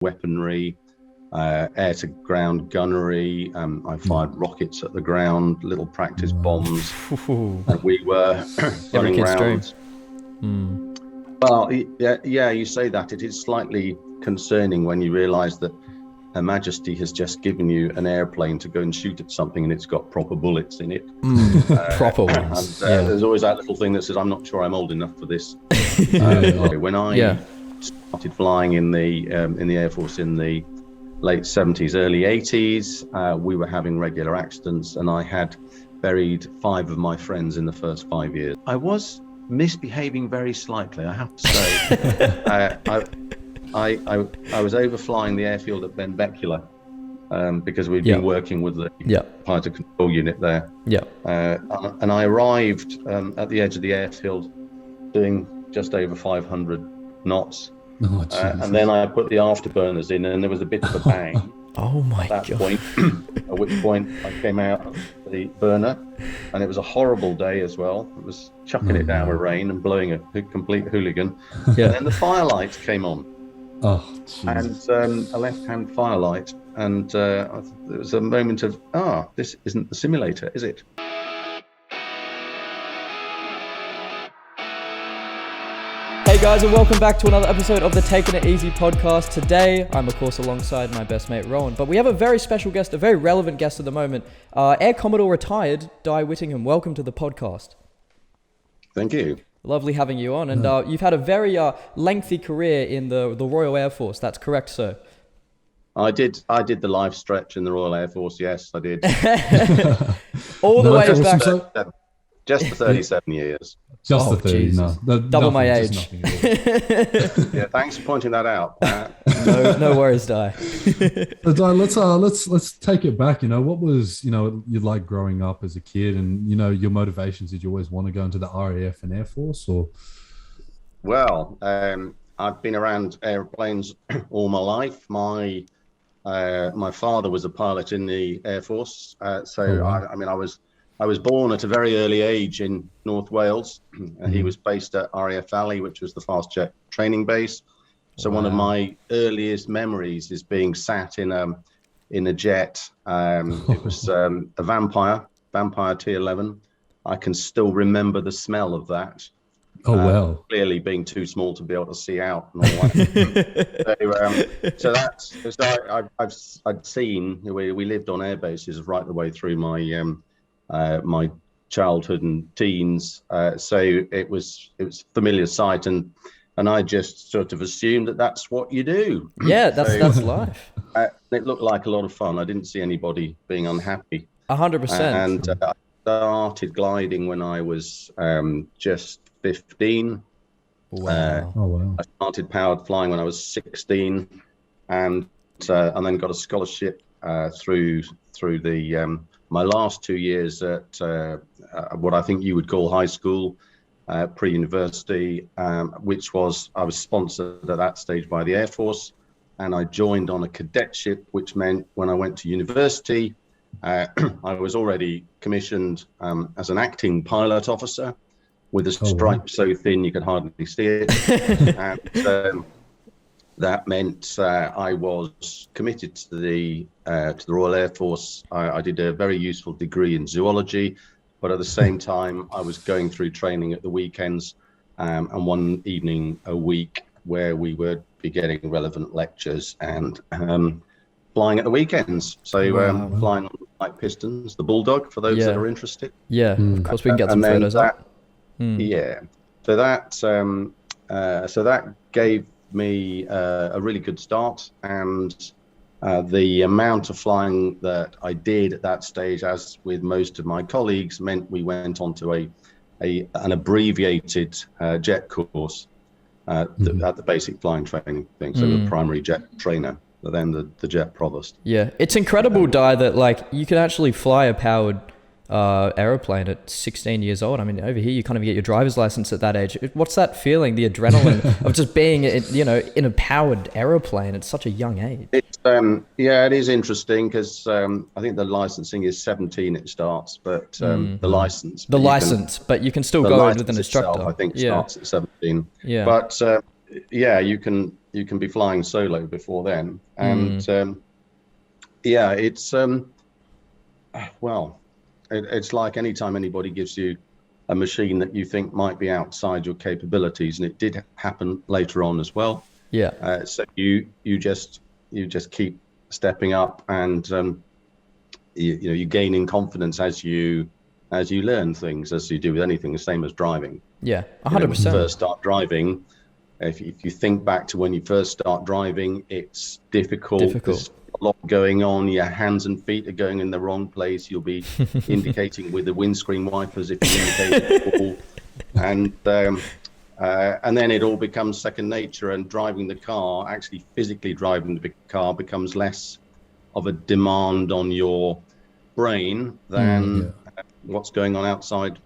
weaponry, air-to-ground gunnery. I fired rockets at the ground, little practice bombs, and we were running around. Well, yeah, you say that. It is slightly concerning when you realise that Her Majesty has just given you an airplane to go and shoot at something, and it's got proper bullets in it. Proper ones. And there's always that little thing that says, "I'm not sure I'm old enough for this." When I started flying in the Air Force in the late 70s, early 80s, we were having regular accidents, and I had buried 5 of my friends in the first 5 years. I was misbehaving very slightly, I have to say. I was overflying the airfield at Benbecula because we'd been working with the pilot control unit there. And I arrived at the edge of the airfield doing just over 500 knots. And then I put the afterburners in, and there was a bit of a bang. Oh my God. At which point I came out of the burner, and it was a horrible day as well. It was chucking it down with rain and blowing a complete hooligan. And then the firelight came on. And a left-hand firelight, and there was a moment of, this isn't the simulator, is it? Hey guys, and welcome back to another episode of the Taking It Easy podcast. Today, I'm of course alongside my best mate Rowan, but we have a very special guest, a very relevant guest at the moment, Air Commodore retired Dai Whittingham. Welcome to the podcast. Thank you. Lovely having you on, and you've had a very lengthy career in the Royal Air Force. That's correct, sir? I did the life stretch in the Royal Air Force. Yes, I did. All the way back. Just for 37 years. Just the 30, no. Double my age. Yeah, thanks for pointing that out. No worries, Dai. So Dai, let's take it back. What was you like growing up as a kid, and your motivations? Did you always want to go into the RAF and Air Force, or? Well, I've been around airplanes all my life. My father was a pilot in the Air Force, I was born at a very early age in North Wales. He was based at RAF Valley, which was the fast jet training base. So one of my earliest memories is being sat in a jet. It was a Vampire T11. I can still remember the smell of that. Oh, wow. Clearly being too small to be able to see out and all that. I'd seen, we lived on air bases right the way through my childhood and teens, so it was familiar sight, and I just sort of assumed that that's what you do. Yeah, that's life. It looked like a lot of fun. I didn't see anybody being unhappy. 100%. And I started gliding when I was just 15. Wow. I started powered flying when I was 16, and then got a scholarship through the my last 2 years at what I think you would call high school, pre-university, which I was sponsored at that stage by the Air Force, and I joined on a cadetship, which meant when I went to university, I was already commissioned as an acting pilot officer with a stripe so thin you could hardly see it. And that meant I was committed to the Royal Air Force. I did a very useful degree in zoology, but at the same time, I was going through training at the weekends, and one evening a week where we would be getting relevant lectures and flying at the weekends. So flying on light pistons, the Bulldog, for those that are interested. Yeah, of course, we can get some photos up. Yeah, so that gave me a really good start, and the amount of flying that I did at that stage, as with most of my colleagues, meant we went on to an abbreviated jet course at the basic flying training thing. So the primary jet trainer, then the jet provost. Yeah, it's incredible, Dai, that you can actually fly a powered aeroplane at 16 years old. I mean, over here you kind of get your driver's license at that age. What's that feeling, the adrenaline of just being in a powered aeroplane at such a young age? It's it is interesting because I think the licensing is 17 it starts, but but you can still go with an instructor. Itself, I think starts at 17. Yeah, but you can you can be flying solo before then. And yeah, it's well, it's like anytime anybody gives you a machine that you think might be outside your capabilities, and it did happen later on as well. Yeah. So you just keep stepping up, and you gain in confidence as you learn things, as you do with anything, the same as driving. Yeah, 100%. When you first start driving, if you think back to when you first start driving, it's difficult. There's a lot going on. Your hands and feet are going in the wrong place. You'll be indicating with the windscreen wipers if you indicate at all. And then it all becomes second nature, and driving the car, actually physically driving the car, becomes less of a demand on your brain than what's going on outside,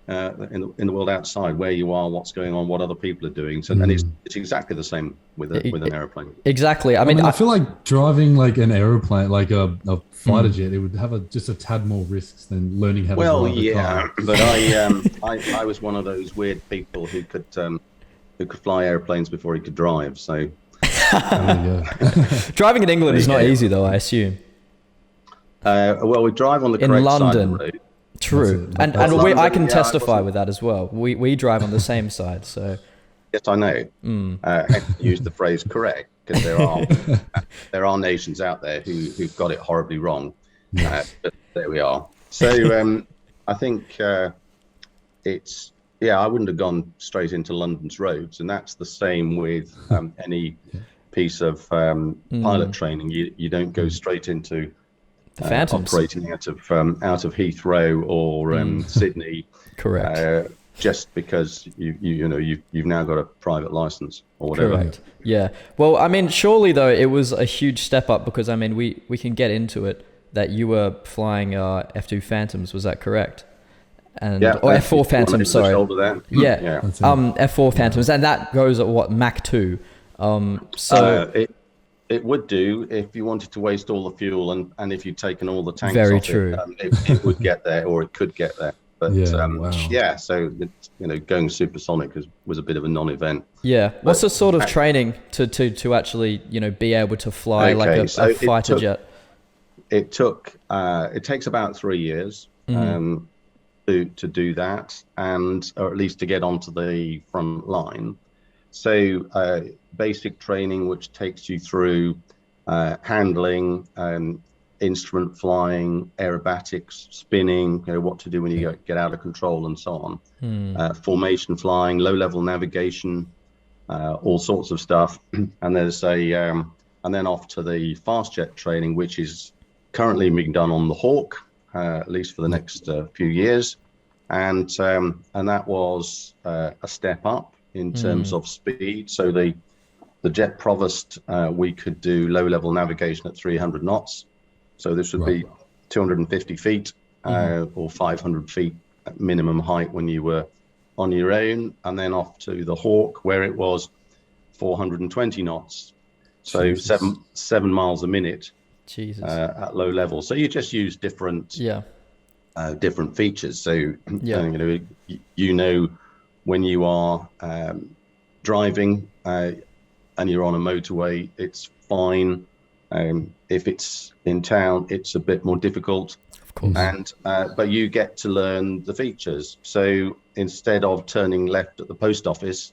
in the world outside, where you are, what's going on, what other people are doing. So, and it's exactly the same with an airplane. Exactly. I mean, I feel like driving like an aeroplane, like a fighter jet, it would have just a tad more risks than learning how to drive a car. But I was one of those weird people who could fly airplanes before he could drive. So driving in England is not easy, though, I assume. Well, we drive on the correct in London. side of the road. True, and London, I can testify with that as well. We drive on the same side, so. Yes, I know. Use the phrase correct, because there are nations out there who've got it horribly wrong. But there we are. So I think it's I wouldn't have gone straight into London's roads, and that's the same with any piece of pilot training. You don't go straight into the Phantoms. Operating out of Heathrow or Sydney. Correct. Just because you've now got a private license or whatever. Correct. Yeah. Well, I mean, surely though it was a huge step up, because I mean we can get into it that you were flying F2 Phantoms. Was that correct? And or F4 Phantoms. Sorry. Yeah. F4 Phantoms, and that goes at what, Mach 2. It would do if you wanted to waste all the fuel, and if you'd taken all the tanks Very off true. It would get there, or it could get there. But so going supersonic was a bit of a non-event. Yeah. What's the sort of training to actually be able to fly like a fighter jet? It takes about 3 years to do that, or at least to get onto the front line. So basic training, which takes you through handling, instrument flying, aerobatics, spinning, what to do when you get out of control, and so on. Formation flying, low-level navigation, all sorts of stuff. And there's and then off to the fast jet training, which is currently being done on the Hawk, at least for the next few years. And that was a step up in terms of speed. So the jet provost, we could do low-level navigation at 300 knots. So this would be 250 feet or 500 feet at minimum height when you were on your own, and then off to the Hawk, where it was 420 knots. So 7 miles a minute at low level. So you just use different features. So when you are driving and you're on a motorway, it's fine. If it's in town, it's a bit more difficult. Of course. And but you get to learn the features. So instead of turning left at the post office,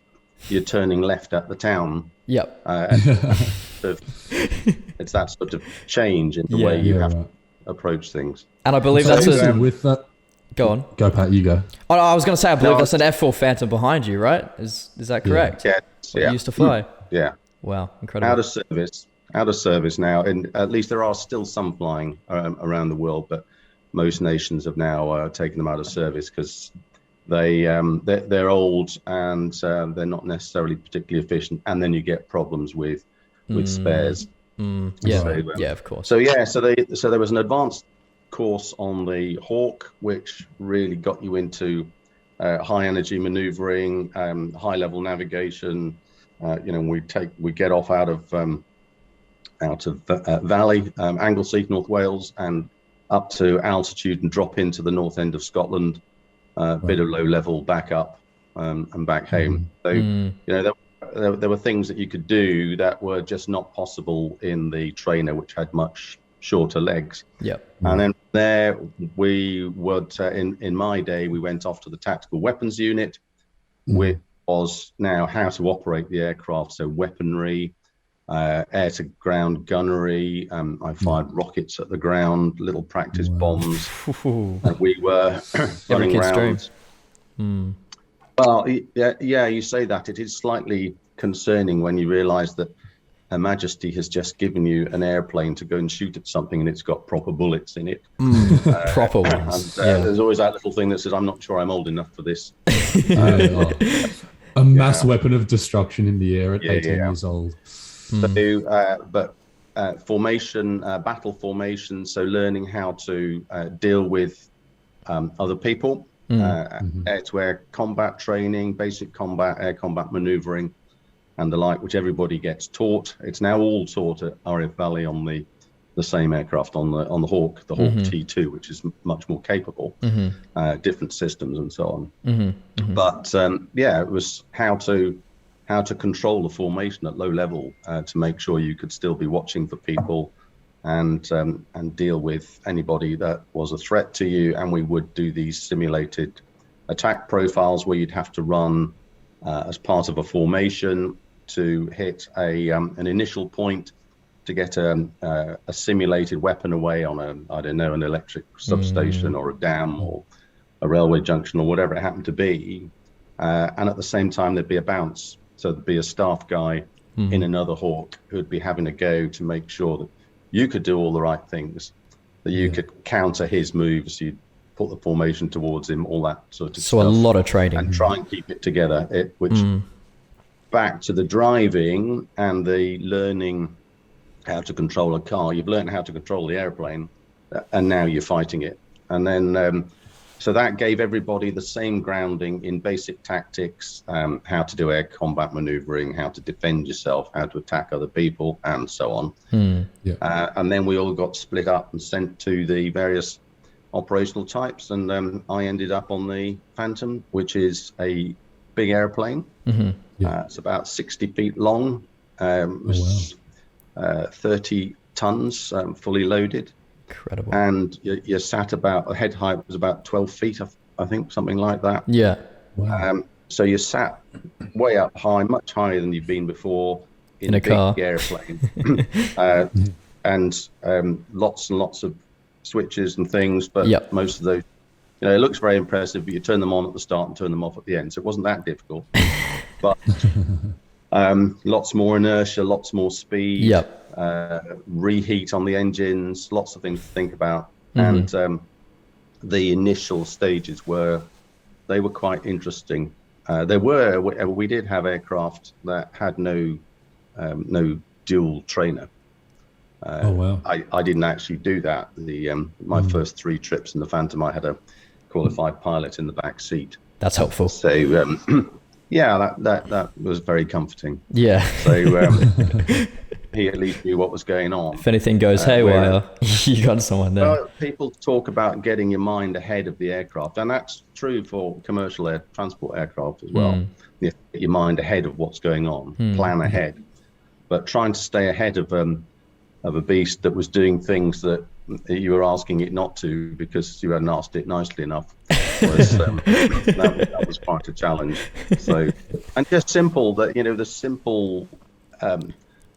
you're turning left at the town. Yep. It's that sort of change in the way you have to approach things. And I believe so that's with that. Go on. Go, Pat. You go. Oh, I was going to say, I believe that's an F4 Phantom behind you, right? Is that correct? Yeah. You used to fly. Yeah. Wow, incredible. Out of service now, and at least there are still some flying around the world, but most nations have now taken them out of service because they're old and they're not necessarily particularly efficient, and then you get problems with spares. Of course. So there was an advanced course on the Hawk, which really got you into high energy maneuvering, high level navigation. We get off out of Valley, Anglesey, North Wales, and up to altitude and drop into the north end of Scotland, bit of low level back up and back home. So there were things that you could do that were just not possible in the trainer, which had much shorter legs. Yep. And then there we would, in my day, we went off to the tactical weapons unit, which was now how to operate the aircraft. So weaponry, air to ground gunnery. I fired rockets at the ground, little practice bombs. And we were running around. Well, yeah, you say that. It is slightly concerning when you realize that Her Majesty has just given you an airplane to go and shoot at something and it's got proper bullets in it. Proper ones. And there's always that little thing that says, I'm not sure I'm old enough for this. A mass weapon of destruction in the air at 18 years old. So, but formation, battle formation, so learning how to deal with other people, air-to-air combat training, basic combat, air combat maneuvering, and the like, which everybody gets taught. It's now all taught at RAF Valley on the same aircraft, on the Hawk, the Hawk T2, which is much more capable, different systems and so on. But it was how to control the formation at low level to make sure you could still be watching for people and deal with anybody that was a threat to you. And we would do these simulated attack profiles where you'd have to run as part of a formation to hit an initial point to get a simulated weapon away on an electric substation or a dam or a railway junction or whatever it happened to be. And at the same time, there'd be a bounce. So there'd be a staff guy in another Hawk who'd be having a go to make sure that you could do all the right things, that you could counter his moves, you'd put the formation towards him, all that sort of stuff. So a lot of training. And try and keep it together, which back to the driving and the learning how to control a car. You've learned how to control the airplane, and now you're fighting it. And then, so that gave everybody the same grounding in basic tactics, how to do air combat maneuvering, how to defend yourself, how to attack other people, and so on. And then we all got split up and sent to the various operational types. And I ended up on the Phantom, which is a big airplane. It's about 60 feet long. 30 tons fully loaded. Incredible. And you sat about, the head height was about 12 feet, I think, something like that. Yeah. Wow. So you sat way up high, much higher than you've been before in a big car. airplane. And lots and lots of switches and things, but most of those, it looks very impressive, but you turn them on at the start and turn them off at the end. So it wasn't that difficult. But lots more inertia, lots more speed, reheat on the engines, lots of things to think about. And the initial stages were quite interesting. We did have aircraft that had no dual trainer. I didn't actually do that. My first 3 trips in the Phantom, I had a qualified pilot in the back seat. That's helpful. So that was very comforting. Yeah. So he at least knew what was going on. If anything goes haywire, you got someone there. Well, people talk about getting your mind ahead of the aircraft, and that's true for commercial air transport aircraft as well. You have to get your mind ahead of what's going on, plan ahead. But trying to stay ahead of a beast that was doing things that you were asking it not to because you hadn't asked it nicely enough that was quite a challenge. So, and just simple that, the simple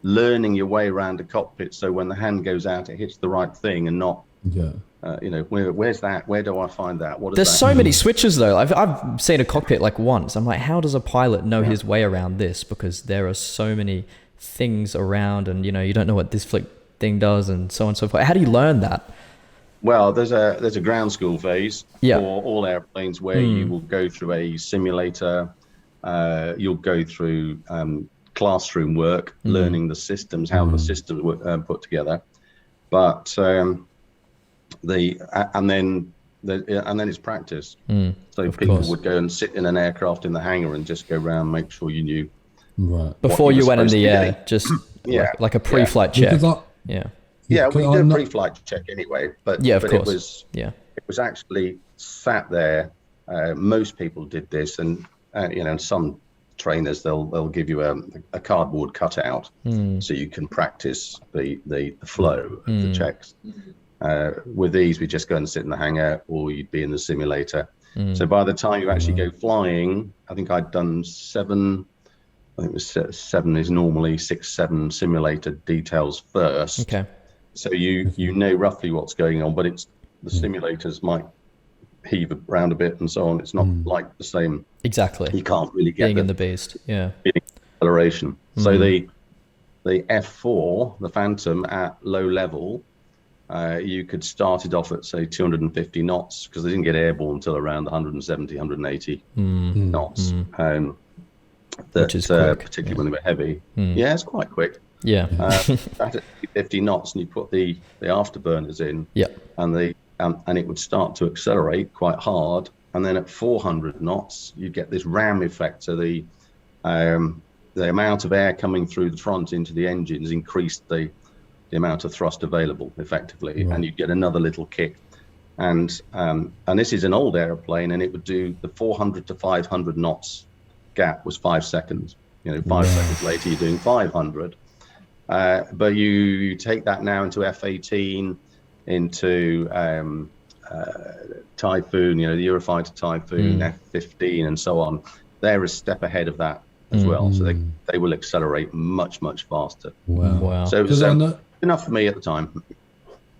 learning your way around a cockpit, so when the hand goes out, it hits the right thing and not where's that? Where do I find that? What There's so many switches though. I've seen a cockpit like once. I'm like, how does a pilot know his way around this? Because there are so many things around, and you don't know what this flick thing does, and so on and so forth. How do you learn that? Well, there's a ground school phase for all airplanes where you will go through a simulator. You'll go through classroom work, learning the systems, how the systems were put together. But and then it's practice. So people would go and sit in an aircraft in the hangar and just go around, make sure you knew. Right. Before you went in the air, just like a pre-flight check. Yeah, we did a pre-flight check anyway, but course. it was actually sat there. Most people did this, and and some trainers, they'll give you a cardboard cutout so you can practice the flow of the checks. With these, we just go and sit in the hangar, or you'd be in the simulator. So by the time you actually go flying, I think I'd done 7. I think it was 7 is normally 6, 7 simulator details first. Okay. So you know roughly what's going on, but it's the simulators might heave around a bit and so on. It's not like the same. Exactly. You can't really get being in the beast. Yeah. Acceleration. So the F4, the Phantom, at low level, you could start it off at say 250 knots, because they didn't get airborne until around 170, 180 knots. Which is quick, particularly when they were heavy. Yeah, it's quite quick. Yeah. At 50 knots, and you put the afterburners in, and it would start to accelerate quite hard. And then at 400 knots, you get this ram effect. So the amount of air coming through the front into the engines increased the amount of thrust available effectively, and you get another little kick. And this is an old airplane, and it would do the 400 to 500 knots gap was 5 seconds. 5 seconds later you're doing 500. But you take that now into F-18, into Typhoon, the Eurofighter Typhoon, F-15, and so on. They're a step ahead of that as well. So they will accelerate much, much faster. Wow. So enough for me at the time.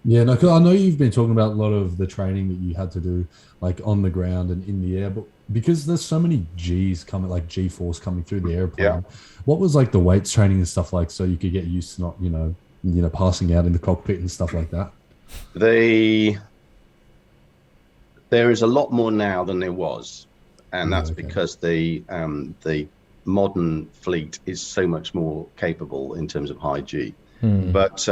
Yeah, no, because I know you've been talking about a lot of the training that you had to do, like on the ground and in the air, but because there's so many G's coming, like G-force coming through the airplane, what was like the weights training and stuff like, so you could get used to not, passing out in the cockpit and stuff like that? There is a lot more now than there was, and that's because the modern fleet is so much more capable in terms of high G. But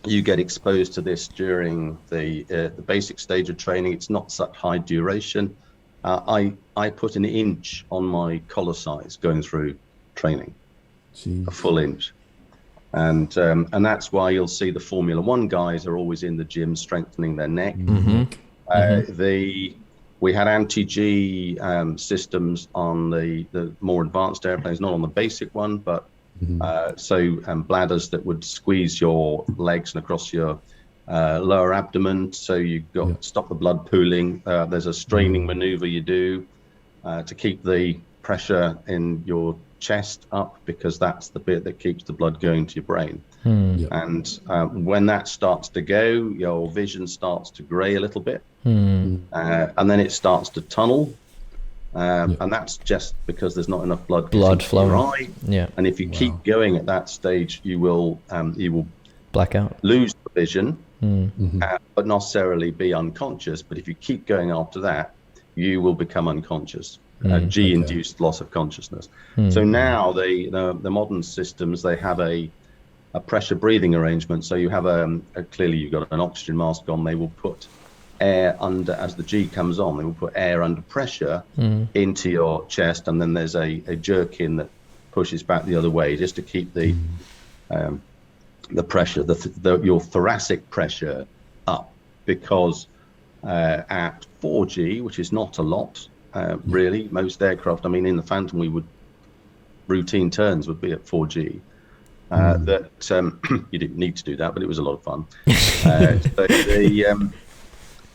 you get exposed to this during the basic stage of training. It's not such high duration. I put an inch on my collar size going through training, a full inch. And that's why you'll see the Formula One guys are always in the gym strengthening their neck. We had anti-G systems on the more advanced airplanes, not on the basic one, but bladders that would squeeze your legs and across your lower abdomen, so you got stop the blood pooling. There's a straining maneuver you do to keep the pressure in your chest up, because that's the bit that keeps the blood going to your brain. And when that starts to go, your vision starts to grey a little bit, and then it starts to tunnel. And that's just because there's not enough blood flowing. Right. Yeah. And if you keep going at that stage, you will black out, lose the vision, but not necessarily be unconscious. But if you keep going after that, you will become unconscious. G-induced loss of consciousness. So now the modern systems, they have a pressure breathing arrangement. So you have clearly you've got an oxygen mask on. They will put air under, as the G comes on, they will put air under pressure into your chest, and then there's a jerk in that pushes back the other way, just to keep the pressure, your thoracic pressure up, because at 4G, which is not a lot, really, most aircraft, I mean, in the Phantom, routine turns would be at 4G. You didn't need to do that, but it was a lot of fun.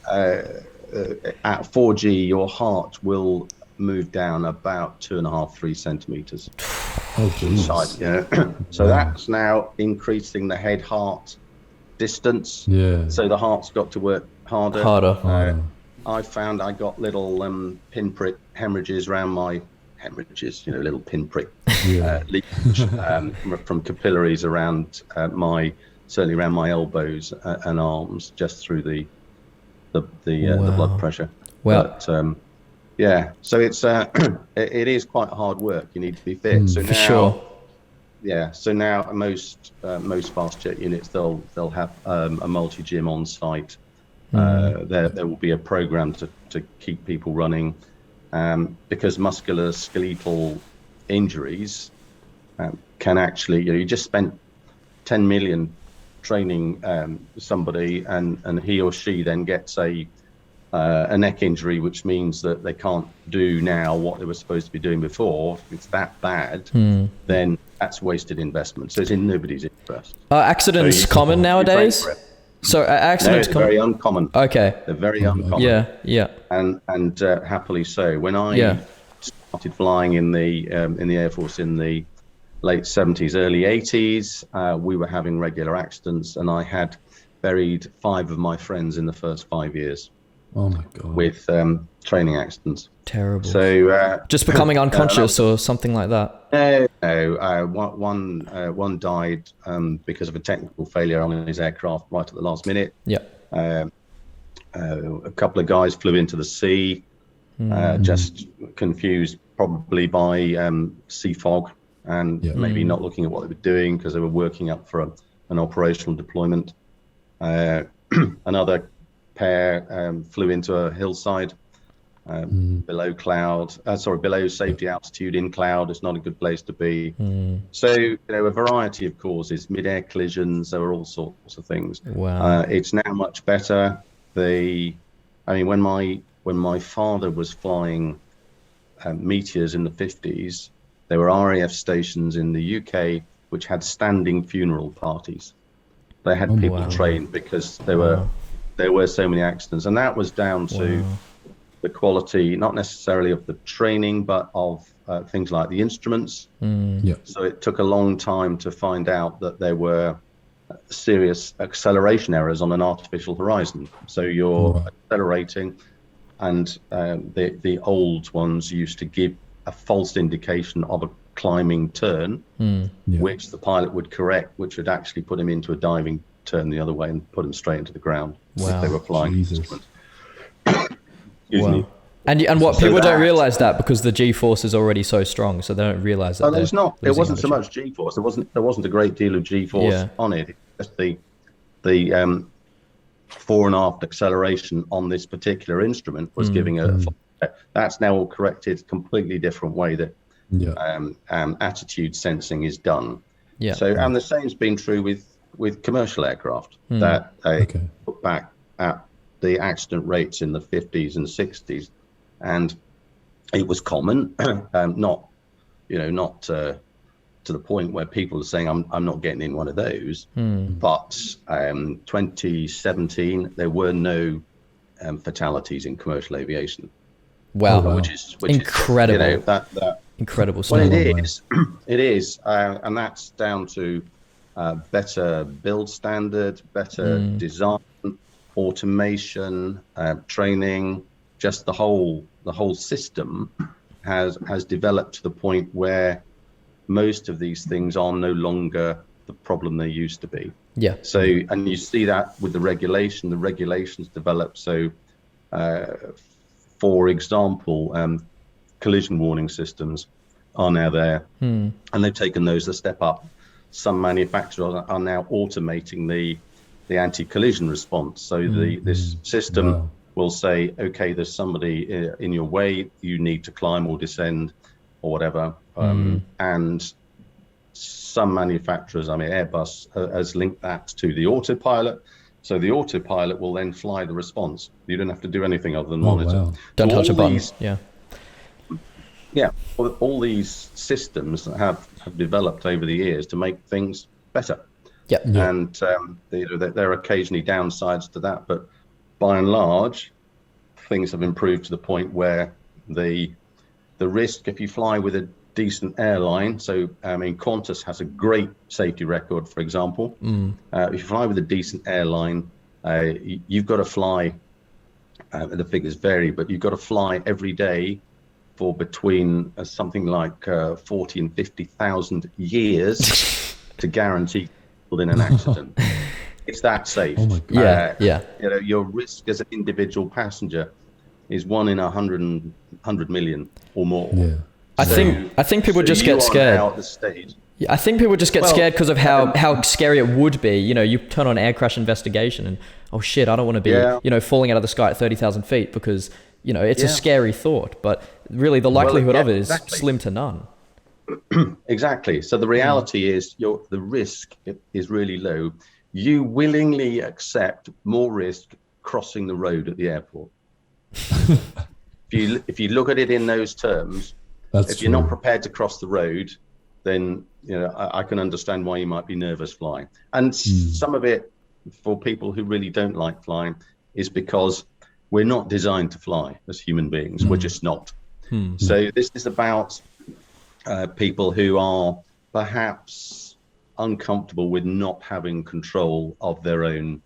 At 4G, your heart will move down about 2.5-3 centimeters. So that's now increasing the head-heart distance. So the heart's got to work harder. I found I got little pinprick hemorrhages around my little pinprick leakage from capillaries around certainly around my elbows and arms, just through the blood pressure. But so it's it is quite hard work. You need to be fit. So now, so now most fast jet units, they'll have a multi-gym on site. There will be a program to keep people running, because musculoskeletal injuries can actually, you just spent 10 million training somebody, and he or she then gets a a neck injury, which means that they can't do now what they were supposed to be doing before, if it's that bad, then that's wasted investment. So it's in nobody's interest. Are accidents common nowadays? So accidents they're very uncommon. Okay. They're very uncommon. Yeah. And happily so. When I started flying in the Air Force in the late 70s, early 80s, we were having regular accidents, and I had buried 5 of my friends in the first 5 years. Oh my God. With training accidents. Terrible. So just becoming unconscious or something like that. No. One died because of a technical failure on his aircraft right at the last minute. Yeah. A couple of guys flew into the sea, just confused probably by sea fog and maybe not looking at what they were doing because they were working up for an operational deployment. Another pair flew into a hillside below safety altitude in cloud. It's not a good place to be. So a variety of causes, mid-air collisions, there were all sorts of things. Wow. It's now much better. When my father was flying Meteors in the 50s, there were RAF stations in the UK which had standing funeral parties. They had people trained because there were so many accidents, and that was down to the quality, not necessarily of the training, but of things like the instruments. So it took a long time to find out that there were serious acceleration errors on an artificial horizon. So you're accelerating, and the old ones used to give a false indication of a climbing turn, which the pilot would correct, which would actually put him into a diving turn the other way and put him straight into the ground if they were flying instruments. Excuse me. And what people don't realize that because the G-force is already so strong, so they don't realize that. It wasn't so much G-force. There wasn't a great deal of G-force on it. It's just the fore and aft acceleration on this particular instrument was giving that's now all corrected, completely different way that attitude sensing is done. So, and the same's been true with commercial aircraft that they look back at the accident rates in the 50s and 60s, and it was common, not to the point where people are saying I'm not getting in one of those. But 2017 there were no fatalities in commercial aviation. Wow, which is incredible. That incredible stuff. Well, it is, and that's down to better build standard, better design, automation, training. Just the whole system has developed to the point where most of these things are no longer the problem they used to be. So, and you see that with the regulations develop. So, for example, collision warning systems are now there, and they've taken those a step up. Some manufacturers are now automating the anti-collision response. So this system will say, okay, there's somebody in your way, you need to climb or descend or whatever. And some manufacturers, Airbus has linked that to the autopilot. So the autopilot will then fly the response. You don't have to do anything other than monitor. Wow. Don't touch a button. All these systems have developed over the years to make things better. And there are occasionally downsides to that, but by and large, things have improved to the point where the risk, if you fly with a decent airline, so Qantas has a great safety record, for example. If you fly with a decent airline, you've got to fly, the figures vary, but you've got to fly every day for between something like 40 and 50,000 years to guarantee people in an accident. It's that safe. Oh my God. Your risk as an individual passenger is 1 in 100 million or more. I think people just get scared. I think people just get scared because of how scary it would be. You turn on air crash investigation and, oh shit, I don't want to be, falling out of the sky at 30,000 feet because, it's a scary thought. But really the likelihood of it is slim to none. Exactly. So the reality is the risk is really low. You willingly accept more risk crossing the road at the airport. If you look at it in those terms, if you're not prepared to cross the road, then I can understand why you might be nervous flying. And some of it, for people who really don't like flying, is because we're not designed to fly as human beings. We're just not. So this is about people who are perhaps uncomfortable with not having control of their own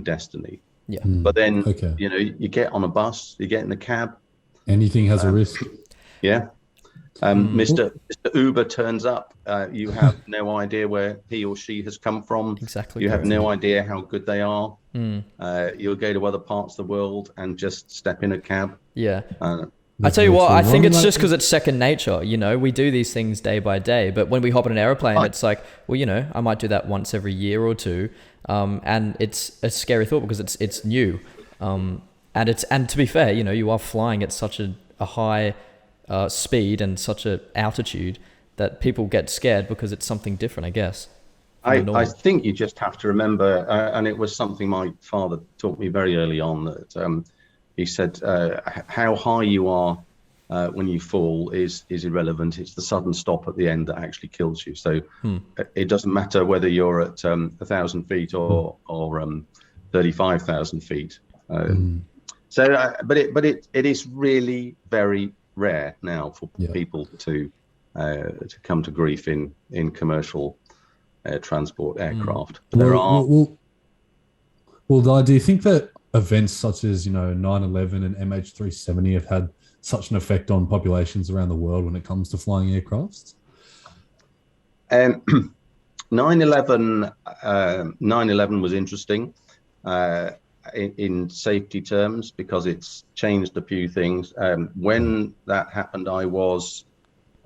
destiny. Yeah. But then you get on a bus, you get in the cab. Anything has a risk. Yeah. Mr. Uber turns up. You have no idea where he or she has come from. Exactly. You have no idea how good they are. You'll go to other parts of the world and just step in a cab. Yeah. I tell you what, I think it's just because it's second nature. We do these things day by day, but when we hop in an airplane, it's like, well, I might do that once every year or two, and it's a scary thought because it's new, and to be fair, you are flying at such a high speed and such an altitude that people get scared because it's something different, I guess. I think you just have to remember, and it was something my father taught me very early on, that he said, how high you are when you fall is irrelevant. It's the sudden stop at the end that actually kills you. So it doesn't matter whether you're at 1,000 feet or 35,000 feet. But it is really very rare now for people to come to grief in commercial transport aircraft. There are. Well, do you think that events such as 9/11 and MH370 have had such an effect on populations around the world when it comes to flying aircrafts? 9/11 was interesting in safety terms because it's changed a few things. When that happened, I was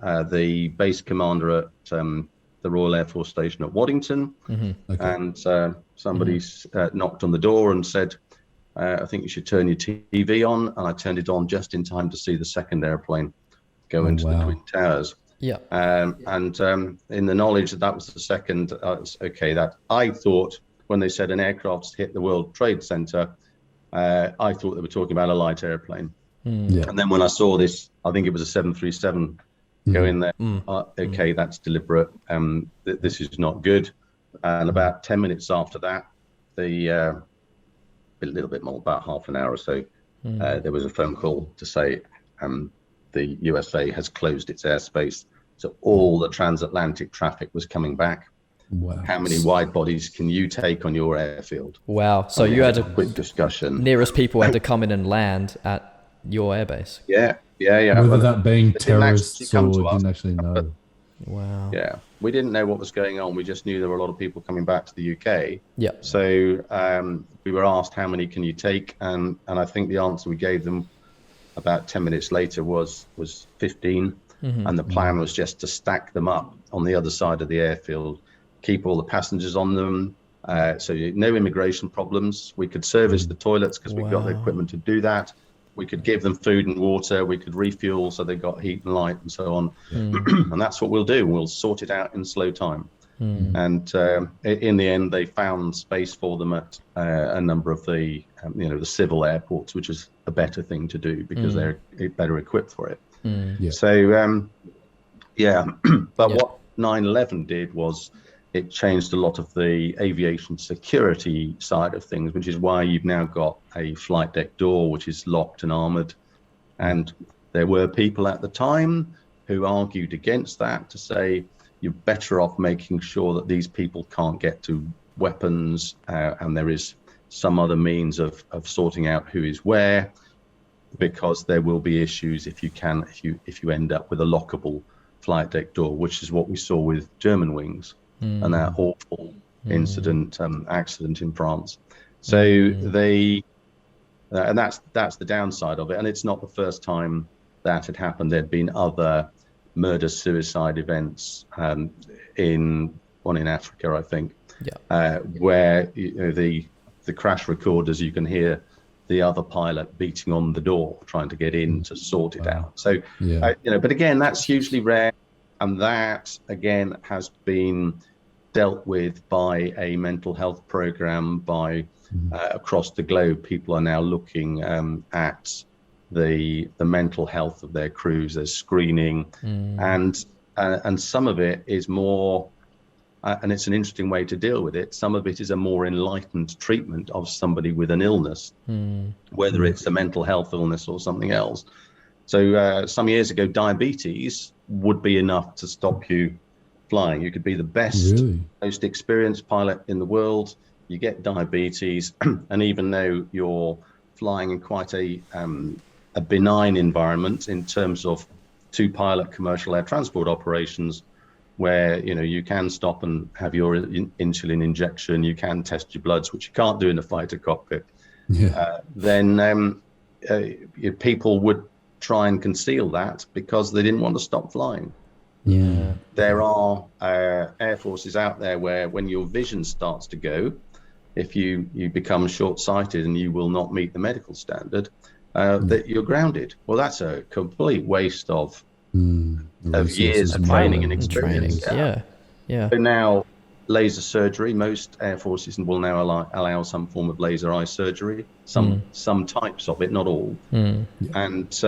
the base commander at the Royal Air Force Station at Waddington, and somebody knocked on the door and said, I think you should turn your TV on. And I turned it on just in time to see the second airplane go into the Twin Towers. Yeah. And in the knowledge that was the second, that I thought when they said an aircraft's hit the World Trade Center, I thought they were talking about a light airplane. And then when I saw this, I think it was a 737 go in there. That's deliberate. This is not good. And about 10 minutes after that, a little bit more, about half an hour or so, there was a phone call to say the USA has closed its airspace, so all the transatlantic traffic was coming back. Wow. How many wide bodies can you take on your airfield? Wow. So you had a quick discussion. Nearest people had to come in and land at your airbase. Yeah. Whether that being terrorists or didn't actually know. Wow. Yeah, we didn't know what was going on. We just knew there were a lot of people coming back to the UK. Yeah. So we were asked, how many can you take? And I think the answer we gave them about 10 minutes later was 15. And the plan was just to stack them up on the other side of the airfield, keep all the passengers on them. So no immigration problems. We could service the toilets because we've got the equipment to do that. We could give them food and water. We could refuel so they got heat and light and so on. And that's what we'll do. We'll sort it out in slow time. And in the end, they found space for them at a number of the civil airports, which is a better thing to do because they're better equipped for it. So, but what 9/11 did was it changed a lot of the aviation security side of things, which is why you've now got a flight deck door, which is locked and armored. And there were people at the time who argued against that to say, you're better off making sure that these people can't get to weapons and there is some other means of sorting out who is where, because there will be issues if you end up with a lockable flight deck door, which is what we saw with Germanwings. And that awful accident in France. So and that's the downside of it. And it's not the first time that had happened. There'd been other murder-suicide events in Africa, I think, where the crash recorders, you can hear the other pilot beating on the door, trying to get in to sort it out. So, but again, that's hugely rare. And that, again, has been dealt with by a mental health program by across the globe. People are now looking at the mental health of their crews. There's screening, and some of it is more, and it's an interesting way to deal with it. Some of it is a more enlightened treatment of somebody with an illness, whether it's a mental health illness or something else. So some years ago, diabetes would be enough to stop you flying. You could be the best, most experienced pilot in the world. You get diabetes, and even though you're flying in quite a benign environment in terms of two-pilot commercial air transport operations, where you can stop and have your insulin injection, you can test your bloods, which you can't do in a fighter cockpit. Then people would try and conceal that because they didn't want to stop flying. There are air forces out there where when your vision starts to go, if you become short-sighted and you will not meet the medical standard, that you're grounded. Well, that's a complete waste of years of training and experience. So now laser surgery, most air forces will now allow some form of laser eye surgery, some types of it, not all. And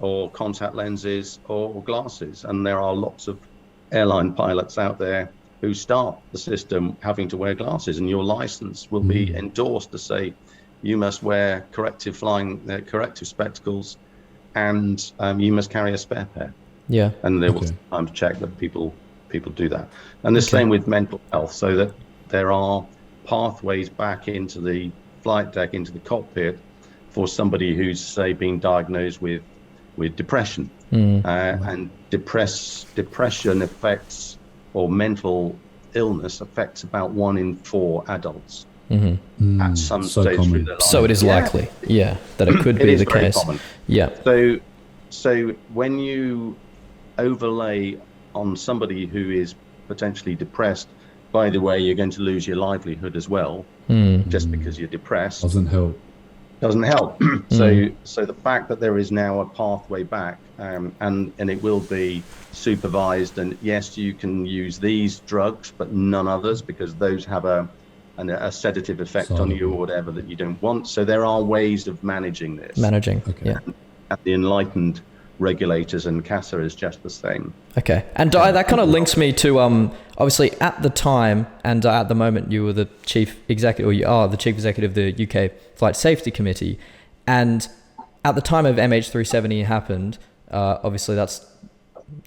or contact lenses or glasses. And there are lots of airline pilots out there who start the system having to wear glasses, and your license will be endorsed to say you must wear corrective spectacles, and you must carry a spare pair. And they will sometimes check that people do that. And the same with mental health, so that there are pathways back into the flight deck, into the cockpit, for somebody who's, say, being diagnosed with depression. And depression affects, or mental illness affects, about 1 in 4 adults at some stage through their life. So it is likely, that it could be the case. Common. So when you overlay on somebody who is potentially depressed, by the way, you're going to lose your livelihood as well, just because you're depressed. Doesn't help. So the fact that there is now a pathway back, and it will be supervised, and yes, you can use these drugs but none others, because those have a sedative effect on you or whatever that you don't want. So there are ways of managing this. And the enlightened regulators and CASA is just the same. And Dai, that kind of links me to obviously at the time and at the moment you were the chief executive, or you are the chief executive of the UK Flight Safety Committee, and at the time of MH370 happened, obviously that's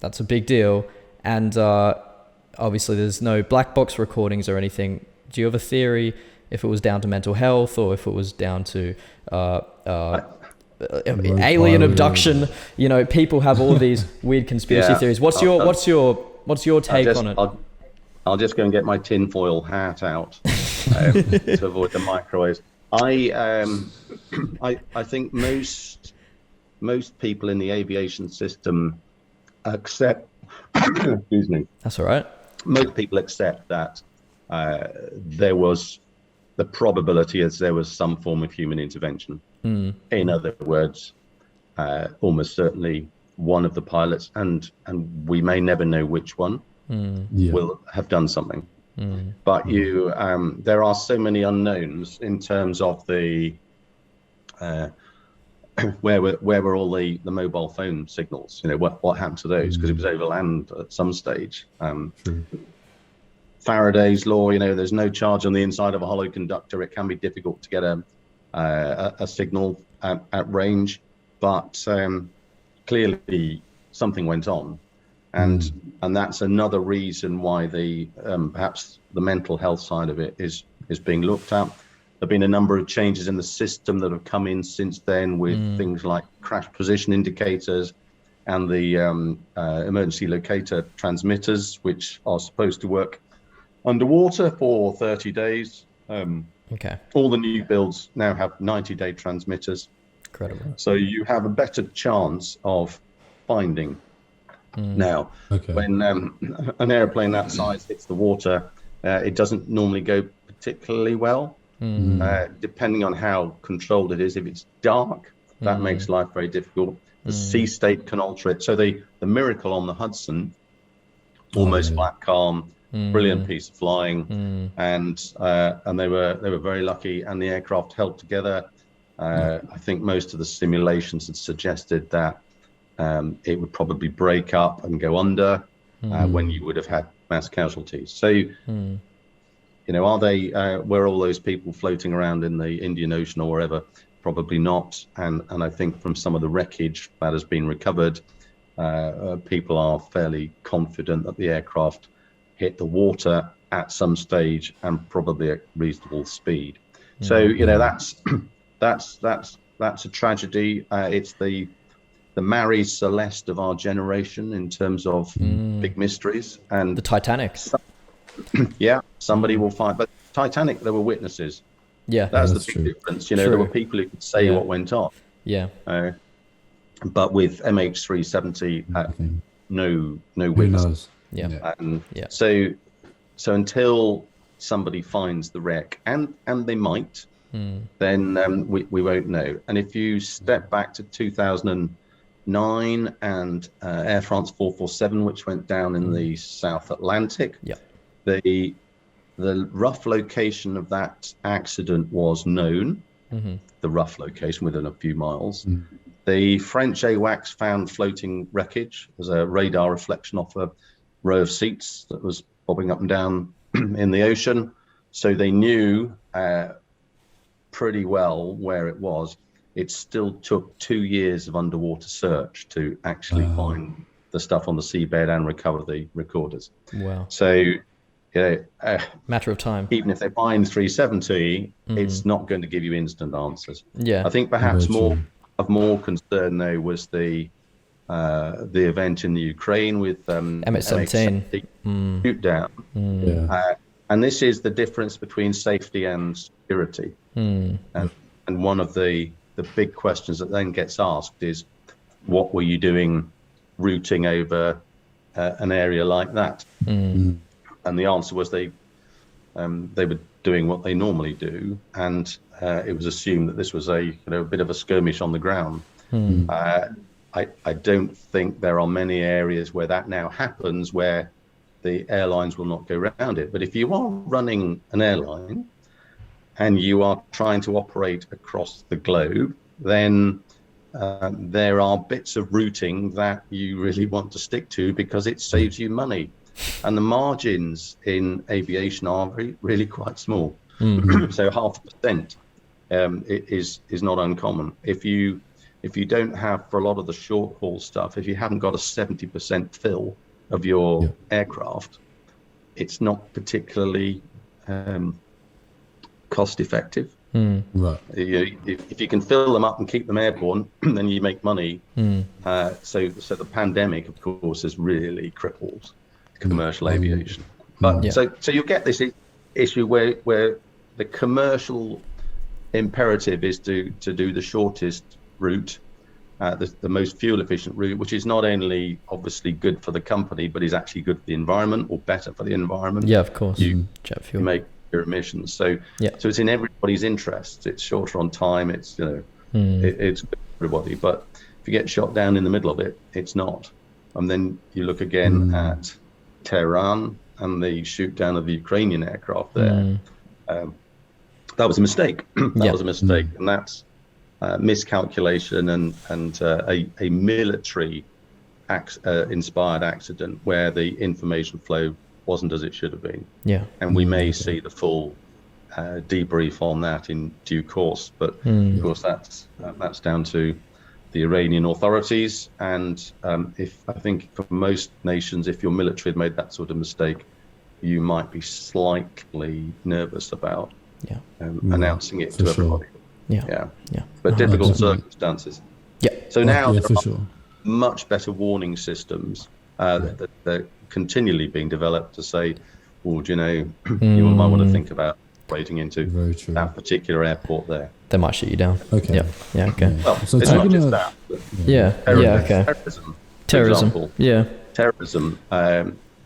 a big deal, and obviously there's no black box recordings or anything. Do you have a theory if it was down to mental health or if it was down to alien abduction? People have all these weird conspiracy theories. What's your take on it? I'll just go and get my tinfoil hat out to avoid the microwaves. I think most people in the aviation system accept. Excuse me. That's all right. Most people accept that there was the probability as there was some form of human intervention. In other words, almost certainly one of the pilots, and we may never know which one, will have done something. But there are so many unknowns in terms of the where were all the mobile phone signals? What happened to those? Because it was over land at some stage. Faraday's law, there's no charge on the inside of a hollow conductor. It can be difficult to get a signal at range, but clearly something went on, and that's another reason why the perhaps the mental health side of it is being looked at. There've been a number of changes in the system that have come in since then, with things like crash position indicators and the emergency locator transmitters, which are supposed to work underwater for 30 days. All the new builds now have 90-day transmitters. Incredible. So you have a better chance of finding. Now, when an airplane that size hits the water, it doesn't normally go particularly well, depending on how controlled it is. If it's dark, that makes life very difficult. The sea state can alter it. So the miracle on the Hudson almost flat calm, brilliant piece of flying, and they were very lucky, and the aircraft held together. I think most of the simulations had suggested that it would probably break up and go under when you would have had mass casualties. So, are they? Were all those people floating around in the Indian Ocean or wherever? Probably not. And I think from some of the wreckage that has been recovered, people are fairly confident that the aircraft hit the water at some stage and probably at reasonable speed. So that's a tragedy. It's the Mary Celeste of our generation in terms of big mysteries, and the Titanic. Somebody will find, but Titanic, there were witnesses. Yeah, that's the big difference. There were people who could say what went on. Yeah. But with MH370, no witnesses. So until somebody finds the wreck, and they might, then we won't know. And if you step back to 2009 and Air France 447, which went down in the South Atlantic, the rough location of that accident was known, the rough location within a few miles. The French AWACS found floating wreckage. There's a radar reflection off a row of seats that was bobbing up and down in the ocean. So they knew pretty well where it was. It still took 2 years of underwater search to actually find the stuff on the seabed and recover the recorders. Wow. So, matter of time. Even if they find 370, it's not going to give you instant answers. Yeah. I think perhaps more concern though was the event in the Ukraine with MH17 shoot down. And this is the difference between safety and security. And one of the big questions that then gets asked is, what were you doing routing over an area like that? And the answer was they were doing what they normally do, and it was assumed that this was a bit of a skirmish on the ground. I don't think there are many areas where that now happens where the airlines will not go around it. But if you are running an airline and you are trying to operate across the globe, then there are bits of routing that you really want to stick to because it saves you money. And the margins in aviation are really quite small. So 0.5% is not uncommon. If you don't have, for a lot of the short haul stuff, if you haven't got a 70% fill of your aircraft, it's not particularly cost effective. Right. If you can fill them up and keep them airborne, then you make money. So the pandemic, of course, has really crippled commercial aviation. But so you get this issue where the commercial imperative is to do the shortest route, the most fuel efficient route, which is not only obviously good for the company, but is actually good for the environment, or better for the environment. Yeah, of course. Jet fuel. You make your emissions. So it's in everybody's interest. It's shorter on time. It's it's good for everybody. But if you get shot down in the middle of it, it's not. And then you look again at Tehran and the shoot down of the Ukrainian aircraft there. That was a mistake. That was a mistake, and that's miscalculation and a military inspired accident where the information flow wasn't as it should have been. And we may see the full debrief on that in due course, but of course that's down to the Iranian authorities. And I think for most nations, if your military had made that sort of mistake, you might be slightly nervous about announcing it to everybody. But difficult circumstances. So now there are much better warning systems that are continually being developed to say, well, you might want to think about operating into that particular airport there. They might shoot you down. Okay. Okay. Well, so it's not just that. Terrorism. Terrorism.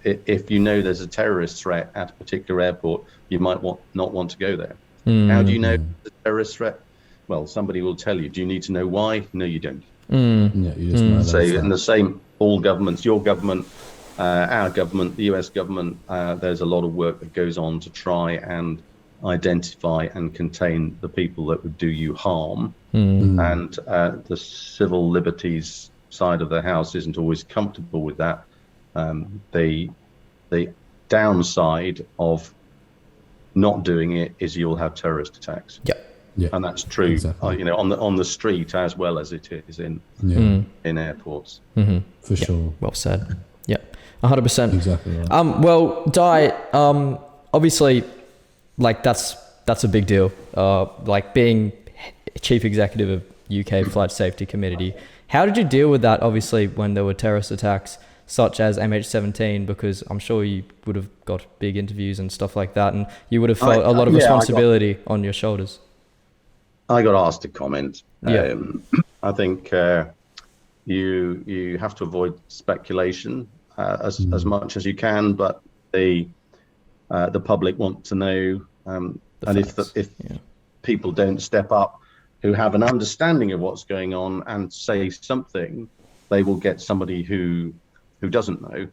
If you know there's a terrorist threat at a particular airport, you might not want to go there. How do you know the terrorist threat? Well, somebody will tell you. Do you need to know why? No, you don't. You just know So, and the same, all governments, your government our government, the US government, there's a lot of work that goes on to try and identify and contain the people that would do you harm. And the civil liberties side of the house isn't always comfortable with that. The downside of not doing it is you'll have terrorist attacks. Yeah, and that's true. Exactly. On the street as well as it is in airports. For sure. Well said. Yeah, 100%. Exactly right. Well, Dai, obviously, like that's a big deal. Like being chief executive of UK Flight Safety Committee. How did you deal with that? Obviously, when there were terrorist attacks such as MH17, because I'm sure you would have got big interviews and stuff like that, and you would have felt a lot of responsibility on your shoulders. I got asked to comment. Yeah. I think you have to avoid speculation as much as you can, but the public want to know, and if people don't step up who have an understanding of what's going on and say something, they will get somebody who doesn't know,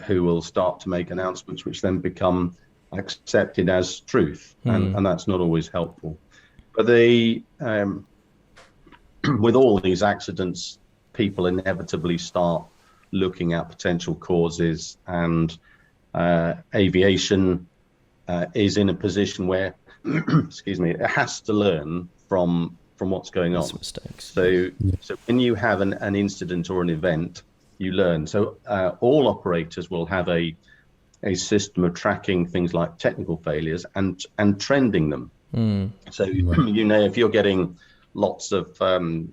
who will start to make announcements which then become accepted as truth, and that's not always helpful. But with all these accidents, people inevitably start looking at potential causes, and aviation is in a position where, excuse me, it has to learn from what's going on. Mistakes. So when you have an incident or an event, you learn. So all operators will have a system of tracking things like technical failures and trending them. So if you're getting lots of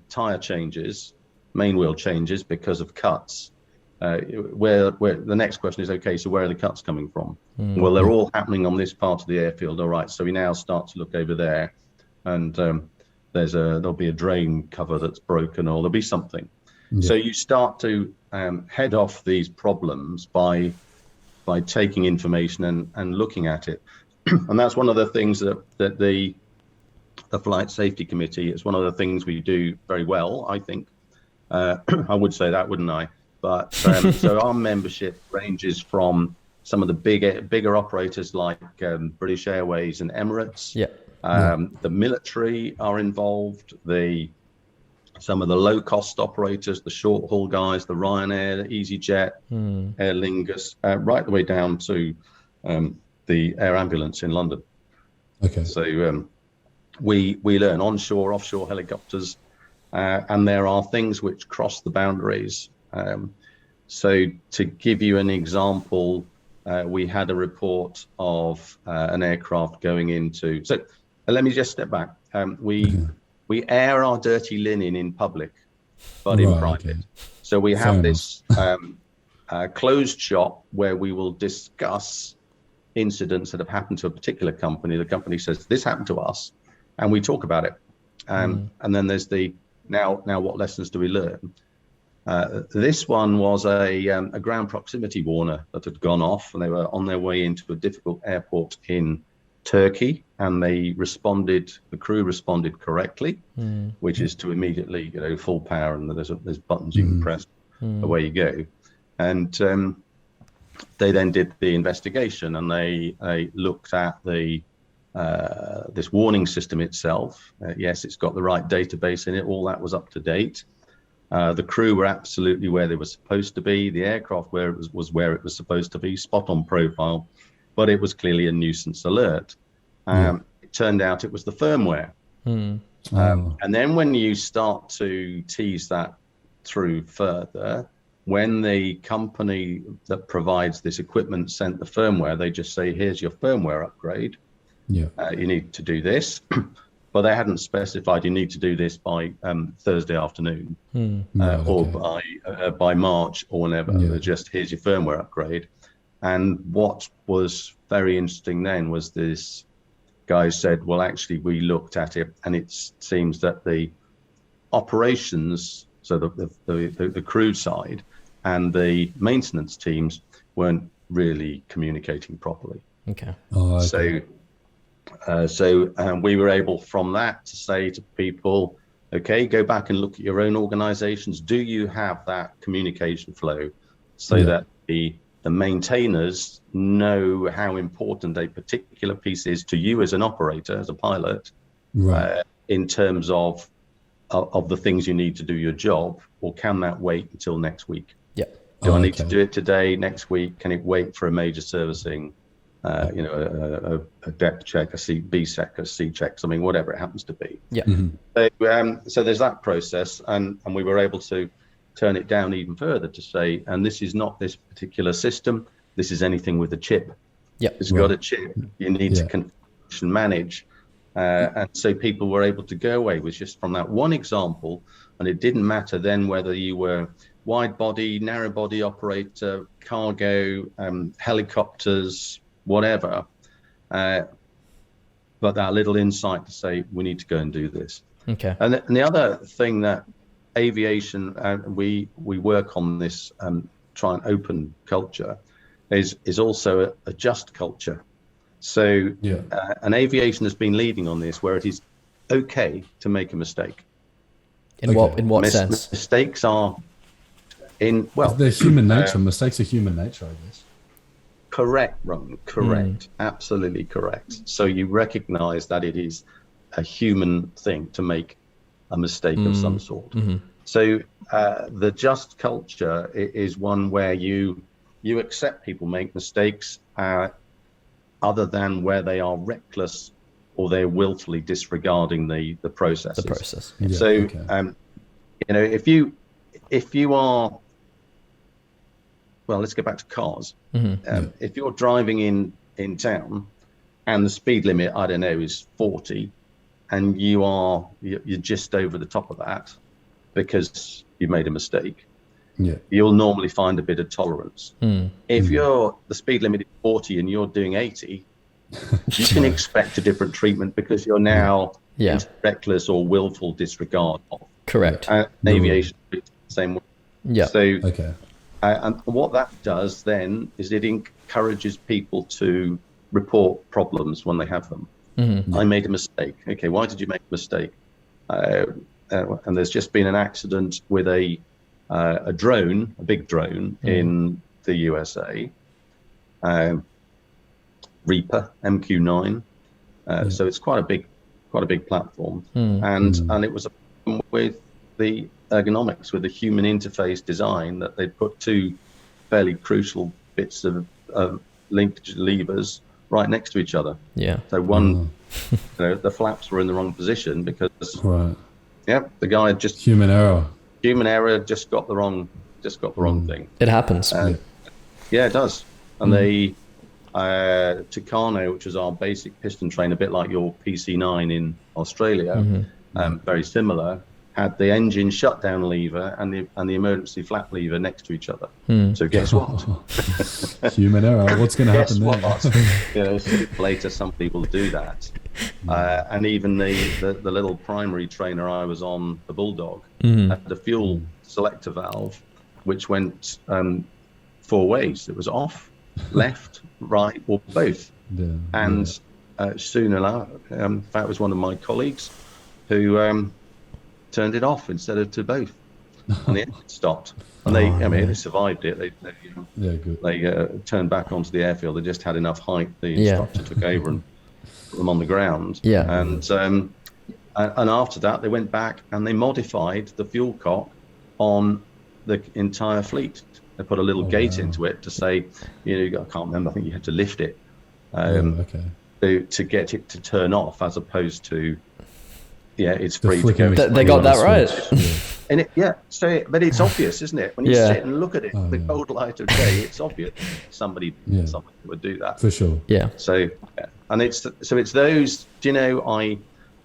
tire changes, main wheel changes because of cuts, where the next question is, okay, so where are the cuts coming from? Well, they're all happening on this part of the airfield. All right, so we now start to look over there, and there'll be a drain cover that's broken, or there'll be something. So you start to head off these problems by taking information and looking at it. And that's one of the things that the Flight Safety Committee, it's one of the things we do very well, I think. I would say that, wouldn't I? But so our membership ranges from some of the bigger operators like British Airways and Emirates. The military are involved. Some of the low-cost operators, the short-haul guys, the Ryanair, the EasyJet, Aer Lingus, right the way down to the air ambulance in London. Okay. So we learn onshore, offshore helicopters, and there are things which cross the boundaries. So to give you an example, we had a report of an aircraft going into. So let me just step back. We air our dirty linen in public, but in private. Okay. So we have this closed shop where we will discuss incidents that have happened to a particular company. The company says, this happened to us, and we talk about it. And then there's now what lessons do we learn? This one was a ground proximity warner that had gone off, and they were on their way into a difficult airport in Turkey, and the crew responded correctly, which is to immediately, full power, and there's buttons you can press, away you go. And they then did the investigation, and they looked at this warning system itself. Yes, it's got the right database in it. All that was up to date. The crew were absolutely where they were supposed to be. The aircraft was where it was supposed to be, spot on profile, but it was clearly a nuisance alert. It turned out it was the firmware. And then when you start to tease that through further, when the company that provides this equipment sent the firmware, they just say, here's your firmware upgrade. You need to do this. But they hadn't specified you need to do this by Thursday afternoon or by March or whenever. Just here's your firmware upgrade. And what was very interesting then was this guy said, well, actually, we looked at it, and it seems that the operations, so the crew side and the maintenance teams weren't really communicating properly. Okay. So we were able from that to say to people, okay, go back and look at your own organizations. Do you have that communication flow? so that the maintainers know how important a particular piece is to you as an operator, as a pilot, in terms of the things you need to do your job, or can that wait until next week? Yeah. Do I need to do it today, next week? Can it wait for a major servicing, a depth check, a B check, a C check, something, whatever it happens to be? Yeah. So there's that process, and we were able to turn it down even further to say, and this is not this particular system, this is anything with a chip. Yeah. It's got a chip. You need to configure and manage. And so people were able to go away with just from that one example, and it didn't matter then whether you were wide body, narrow body operator, cargo, helicopters, whatever. But that little insight to say, we need to go and do this. Okay. And the other thing that aviation, we work on this, try and open culture, is also a just culture. So and aviation has been leading on this, where it is okay to make a mistake. In what sense? Mistakes are they're human nature. Mistakes are human nature, I guess. Correct, Rowan. Correct. Absolutely correct. So you recognize that it is a human thing to make a mistake of some sort. So the just culture is one where you accept people make mistakes, other than where they are reckless or they're willfully disregarding the processes. The process. Yeah, So if you are, well, let's go back to cars. If you're driving in town and the speed limit, I don't know, is 40, and you're just over the top of that because you made a mistake, you'll normally find a bit of tolerance. If the speed limit is 40 and you're doing 80, you can expect a different treatment because you're now in reckless or willful disregard of. Correct. Aviation, the same way. Yeah. So, and what that does then is it encourages people to report problems when they have them. I made a mistake. Okay, why did you make a mistake? And there's just been an accident with a drone, a big drone in the USA, Reaper MQ-9. So it's quite a big platform, and it was with the ergonomics, with the human interface design, that they put two fairly crucial bits of linkage levers right next to each other. Yeah. So one, the flaps were in the wrong position because the guy had just human error just got the wrong thing. It happens. Yeah, it does. And they Tucano, which is our basic piston train, a bit like your PC9 in Australia, very similar, had the engine shutdown lever and the emergency flap lever next to each other. So guess what? Human error. What's going to happen there? Later, somebody will do that. And even the little primary trainer I was on, the Bulldog, had the fuel selector valve, which went 4 ways. It was off, left, right, or both. Soon enough, in fact, it was one of my colleagues who turned it off instead of to both, and the engine stopped. And they survived it. They turned back onto the airfield. They just had enough height. The instructor took over and put them on the ground. And after that, they went back and they modified the fuel cock on the entire fleet. They put a little gate into it to say, I can't remember. I think you had to lift it to get it to turn off, as opposed to it's free to go. They got that right. And but it's obvious, isn't it? When you sit and look at it, the cold light of day, it's obvious somebody would do that for sure. So and it's those. I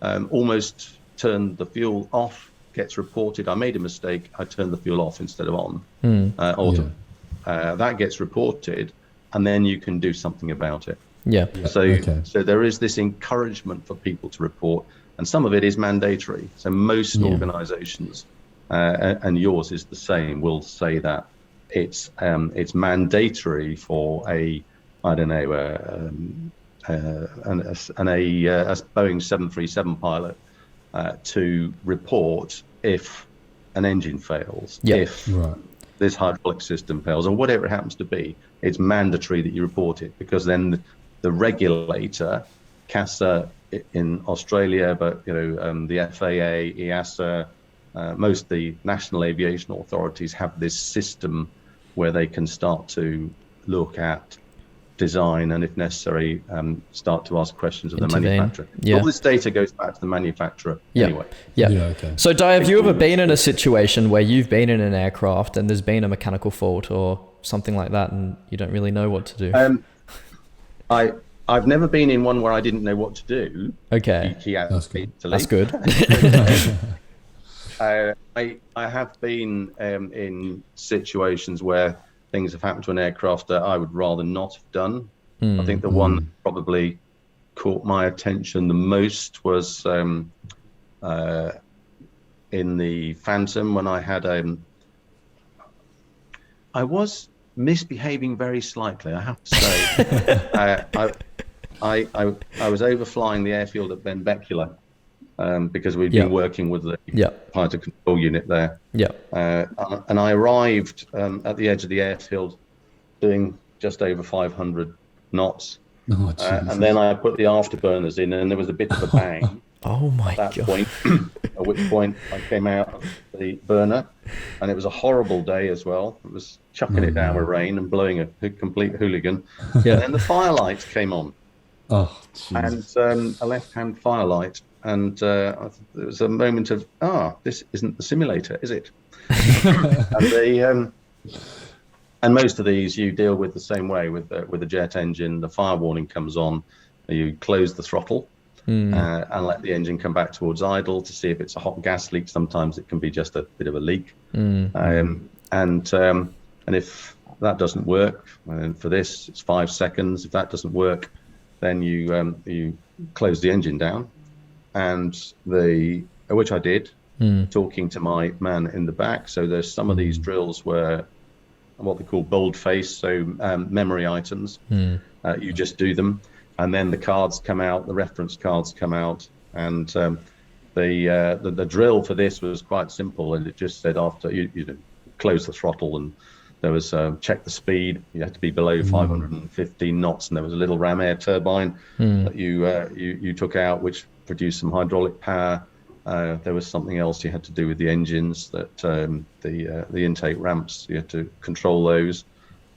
almost turned the fuel off. Gets reported. I made a mistake. I turned the fuel off instead of on. That gets reported, and then you can do something about it. So there is this encouragement for people to report. And some of it is mandatory. So most organizations, and yours is the same, will say that it's mandatory for a Boeing 737 pilot to report if an engine fails. this hydraulic system fails, or whatever it happens to be, it's mandatory that you report it, because then the regulator, CASA in Australia, but the FAA, EASA, most of the national aviation authorities have this system where they can start to look at design and, if necessary, start to ask questions of the manufacturer. All this data goes back to the manufacturer anyway. Okay. So, Dai, have you ever been in a situation where you've been in an aircraft and there's been a mechanical fault or something like that, and you don't really know what to do? I've never been in one where I didn't know what to do. Okay. That's good. I have been in situations where things have happened to an aircraft that I would rather not have done. I think the one that probably caught my attention the most was in the Phantom, when I had I was misbehaving very slightly, I have to say. I was overflying the airfield at Benbecula because we'd been working with the pilot control unit there. And I arrived at the edge of the airfield doing just over 500 knots. And then I put the afterburners in, and there was a bit of a bang. Oh my God. At which point I came out of the burner, and it was a horrible day as well. It was chucking it down with rain and blowing a complete hooligan. And then the firelights came on. And a left-hand firelight, and there was a moment of, this isn't the simulator, is it? And most of these you deal with the same way with the jet engine. The fire warning comes on, you close the throttle and let the engine come back towards idle to see if it's a hot gas leak. Sometimes it can be just a bit of a leak, and if that doesn't work, and for this it's 5 seconds. If that doesn't work, then you close the engine down, and which I did, talking to my man in the back. So there's some of these drills where what they call bold face, so memory items. You just do them, and then the cards come out, the reference cards come out, and the drill for this was quite simple, and it just said after you close the throttle, and there was check the speed. You had to be below 515 knots, and there was a little ram air turbine that you took out, which produced some hydraulic power. There was something else you had to do with the engines, that the intake ramps, you had to control those.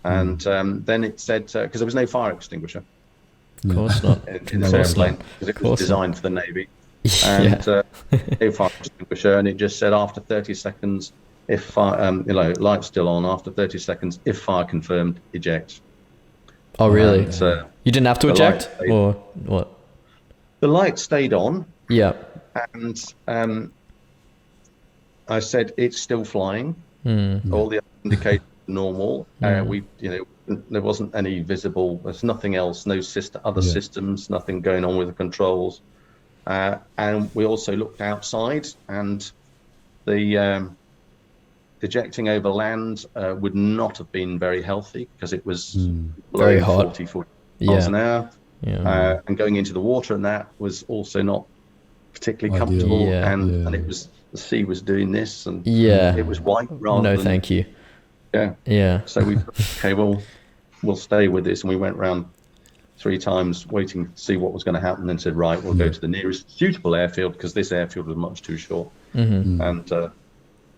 And then it said, because there was no fire extinguisher. Of course not. In this airplane, because it was designed for the Navy. And no fire extinguisher, and it just said after 30 seconds, if fire, light's still on, after 30 seconds, if fire confirmed, eject. Oh, really? And, you didn't have to eject, or what? The light stayed on. Yeah. And I said, it's still flying. All the indicators are normal. There wasn't any visible, there's nothing else, no other systems, nothing going on with the controls. And we also looked outside, and the ejecting over land would not have been very healthy, because it was very hot, 40 miles an hour. And going into the water, and that was also not particularly comfortable. And it was, the sea was doing this, and it was white rather than... No, thank you. So we okay, well, we'll stay with this, and we went round 3 times waiting to see what was going to happen, and said, right, we'll go to the nearest suitable airfield, because this airfield was much too short. And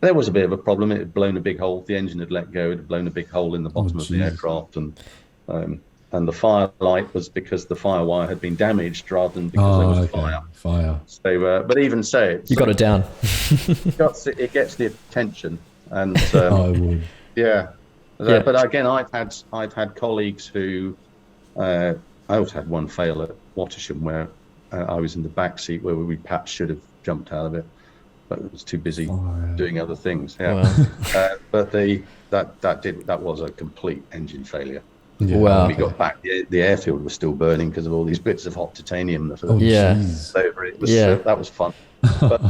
there was a bit of a problem. It had blown a big hole. The engine had let go. It had blown a big hole in the bottom of the aircraft, and the firelight was because the fire wire had been damaged rather than because there was fire. So, but even so, you got it down. it gets the attention, and I would. But again, I've had colleagues who I also had one fail at Wattisham, where I was in the back seat, where we perhaps should have jumped out of it, but it was too busy doing other things. But that was a complete engine failure. When we got back, the airfield was still burning because of all these bits of hot titanium that over it. That was fun. But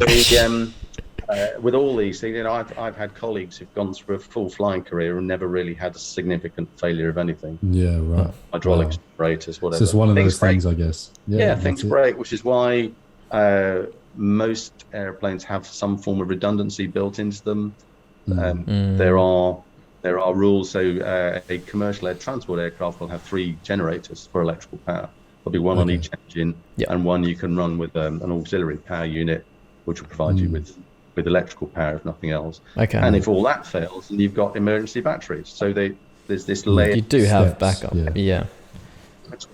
with all these things, I've had colleagues who've gone through a full flying career and never really had a significant failure of anything. Hydraulics, generators, whatever. It's just one of those things, I guess. Things break, which is why most airplanes have some form of redundancy built into them. There are There are rules. So a commercial air transport aircraft will have 3 generators for electrical power. There'll be one on each engine, and one you can run with an auxiliary power unit, which will provide you with electrical power, if nothing else. Okay. And if all that fails, then you've got emergency batteries. So there's this layer. You do have backup. Yeah.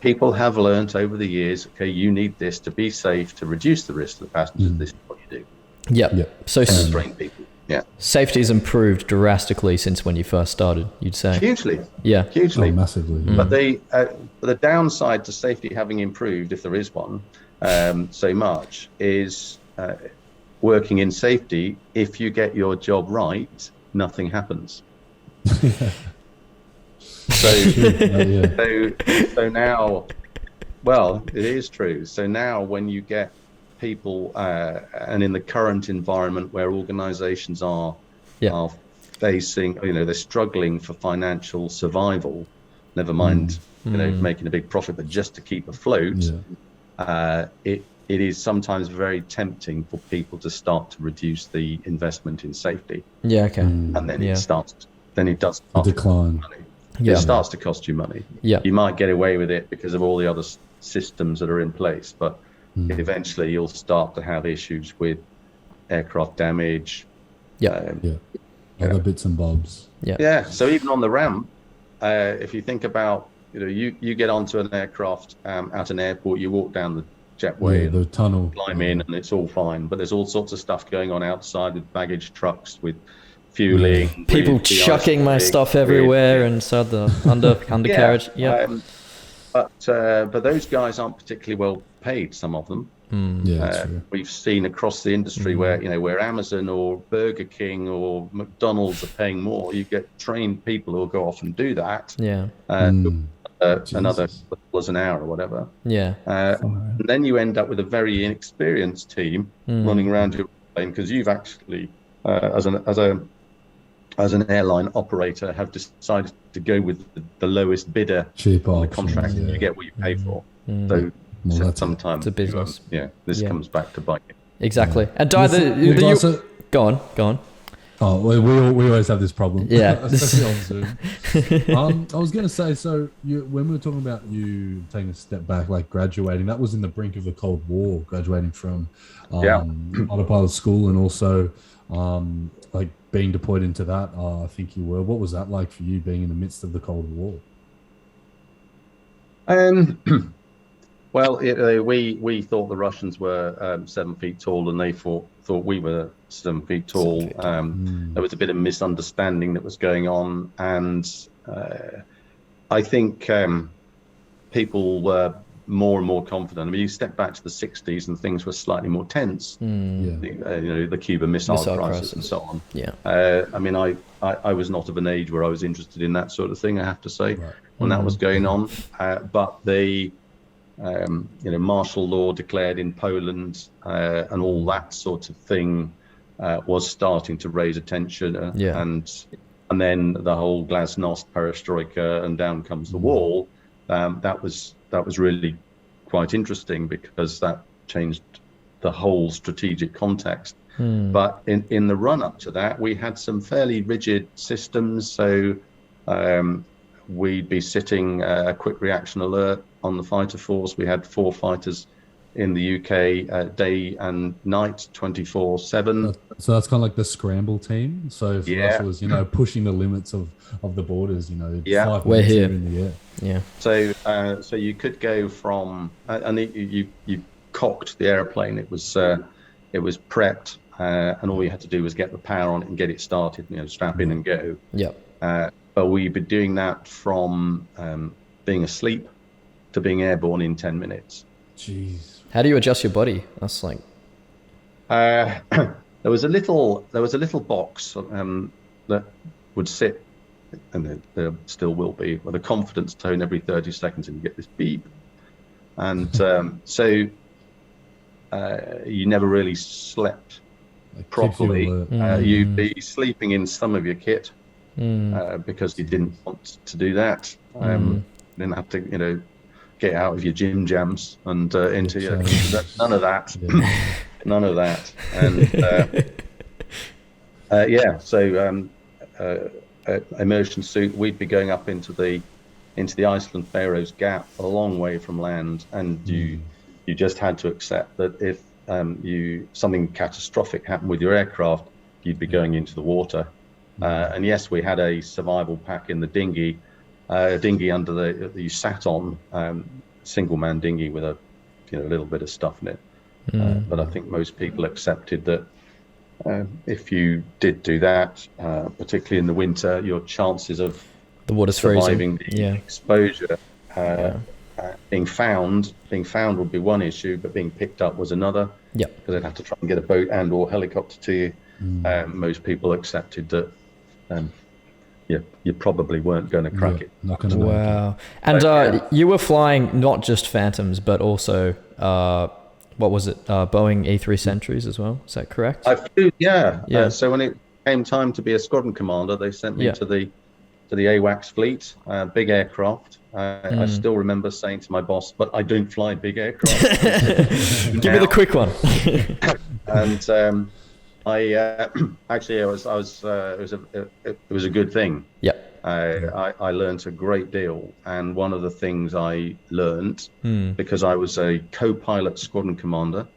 People have learnt over the years, okay, you need this to be safe, to reduce the risk to the passengers. This is what you do. Yep. So train people. Yeah. Safety's improved drastically since when you first started, you'd say? Hugely. Yeah. Hugely. Oh, massively. But the downside to safety having improved, if there is one, so much, is working in safety. If you get your job right, nothing happens. So now, well, it is true. So now when you get people, and in the current environment where organizations are facing, they're struggling for financial survival, never mind, making a big profit, but just to keep afloat, it is sometimes very tempting for people to start to reduce the investment in safety. Yeah, okay. And then it does decline. Money. It starts to cost you money. Yeah. You might get away with it because of all the other systems that are in place, but eventually you'll start to have issues with aircraft damage. Other bits and bobs. So even on the ramp, if you think about, you get onto an aircraft at an airport, you walk down the jetway, the tunnel, climb in, and it's all fine. But there's all sorts of stuff going on outside with baggage trucks, with fueling, people chucking my stuff everywhere inside the undercarriage. But those guys aren't particularly well paid, some of them. True. We've seen across the industry where Amazon or Burger King or McDonald's are paying more. You get trained people who'll go off and do that. Another $1 an hour or whatever. And then you end up with a very inexperienced team running around your plane, because you've actually, as an airline operator, have decided to go with the lowest bidder on the contract, and you get what you pay for. So sometimes it's a business. This comes back to bite you. exactly. And Dai, go on. Oh, we always have this problem. Yeah. Especially on Zoom. I was going to say, so when we were talking about you taking a step back, like graduating, that was in the brink of the Cold War, graduating from autopilot school, and also like being deployed into that. I think you were. What was that like for you, being in the midst of the Cold War? Well, we thought the Russians were 7 feet tall, and they thought we were 7 feet tall. There was a bit of misunderstanding that was going on, and I think people were more and more confident. I mean, you step back to the 60s and things were slightly more tense. The Cuban Missile Crisis and so on. I mean, I was not of an age where I was interested in that sort of thing, I have to say, when that was going on. But the martial law declared in Poland and all that sort of thing was starting to raise attention. And then the whole glasnost, perestroika, and down comes the wall. That was really quite interesting, because that changed the whole strategic context. But in the run up to that, we had some fairly rigid systems. So we'd be sitting a quick reaction alert on the fighter force. We had 4 fighters in the UK day and night, 24/7. So that's kind of like the scramble team. So for us, it was pushing the limits of the borders. 5 we're here in the air. So you could go from and you cocked the airplane. It was prepped, and all you had to do was get the power on it and get it started. Strap in and go. But we've been doing that from being asleep to being airborne in 10 minutes. Jeez. How do you adjust your body? That's like. There was a little box that would sit, and there still will be, with a confidence tone every 30 seconds, and you get this beep. And so you never really slept properly. You'd be sleeping in some of your kit because you didn't want to do that. You didn't have to, get out of your gym jams and into your none of that. None of that. And immersion suit, we'd be going up into the Iceland Faroes Gap, a long way from land, and you just had to accept that if something catastrophic happened with your aircraft, you'd be going into the water. And yes, we had a survival pack in the dinghy, under that you sat on, single man dinghy with a little bit of stuff in it. But I think most people accepted that if you did do that, particularly in the winter, your chances of the water's surviving freezing. the exposure, being found would be one issue, but being picked up was another. Yeah, because they'd have to try and get a boat and or helicopter to you. Most people accepted that. You probably weren't going to crack it. Not going to make it. Wow. And you were flying not just Phantoms, but also what was it? Boeing E3 Sentries as well. Is that correct? I flew, yeah. So when it came time to be a squadron commander, they sent me to the AWACS fleet, big aircraft. I still remember saying to my boss, "But I don't fly big aircraft." Give me the quick one. And it was a good thing. Yeah. I learned a great deal, and one of the things I learned, because I was a co-pilot squadron commander,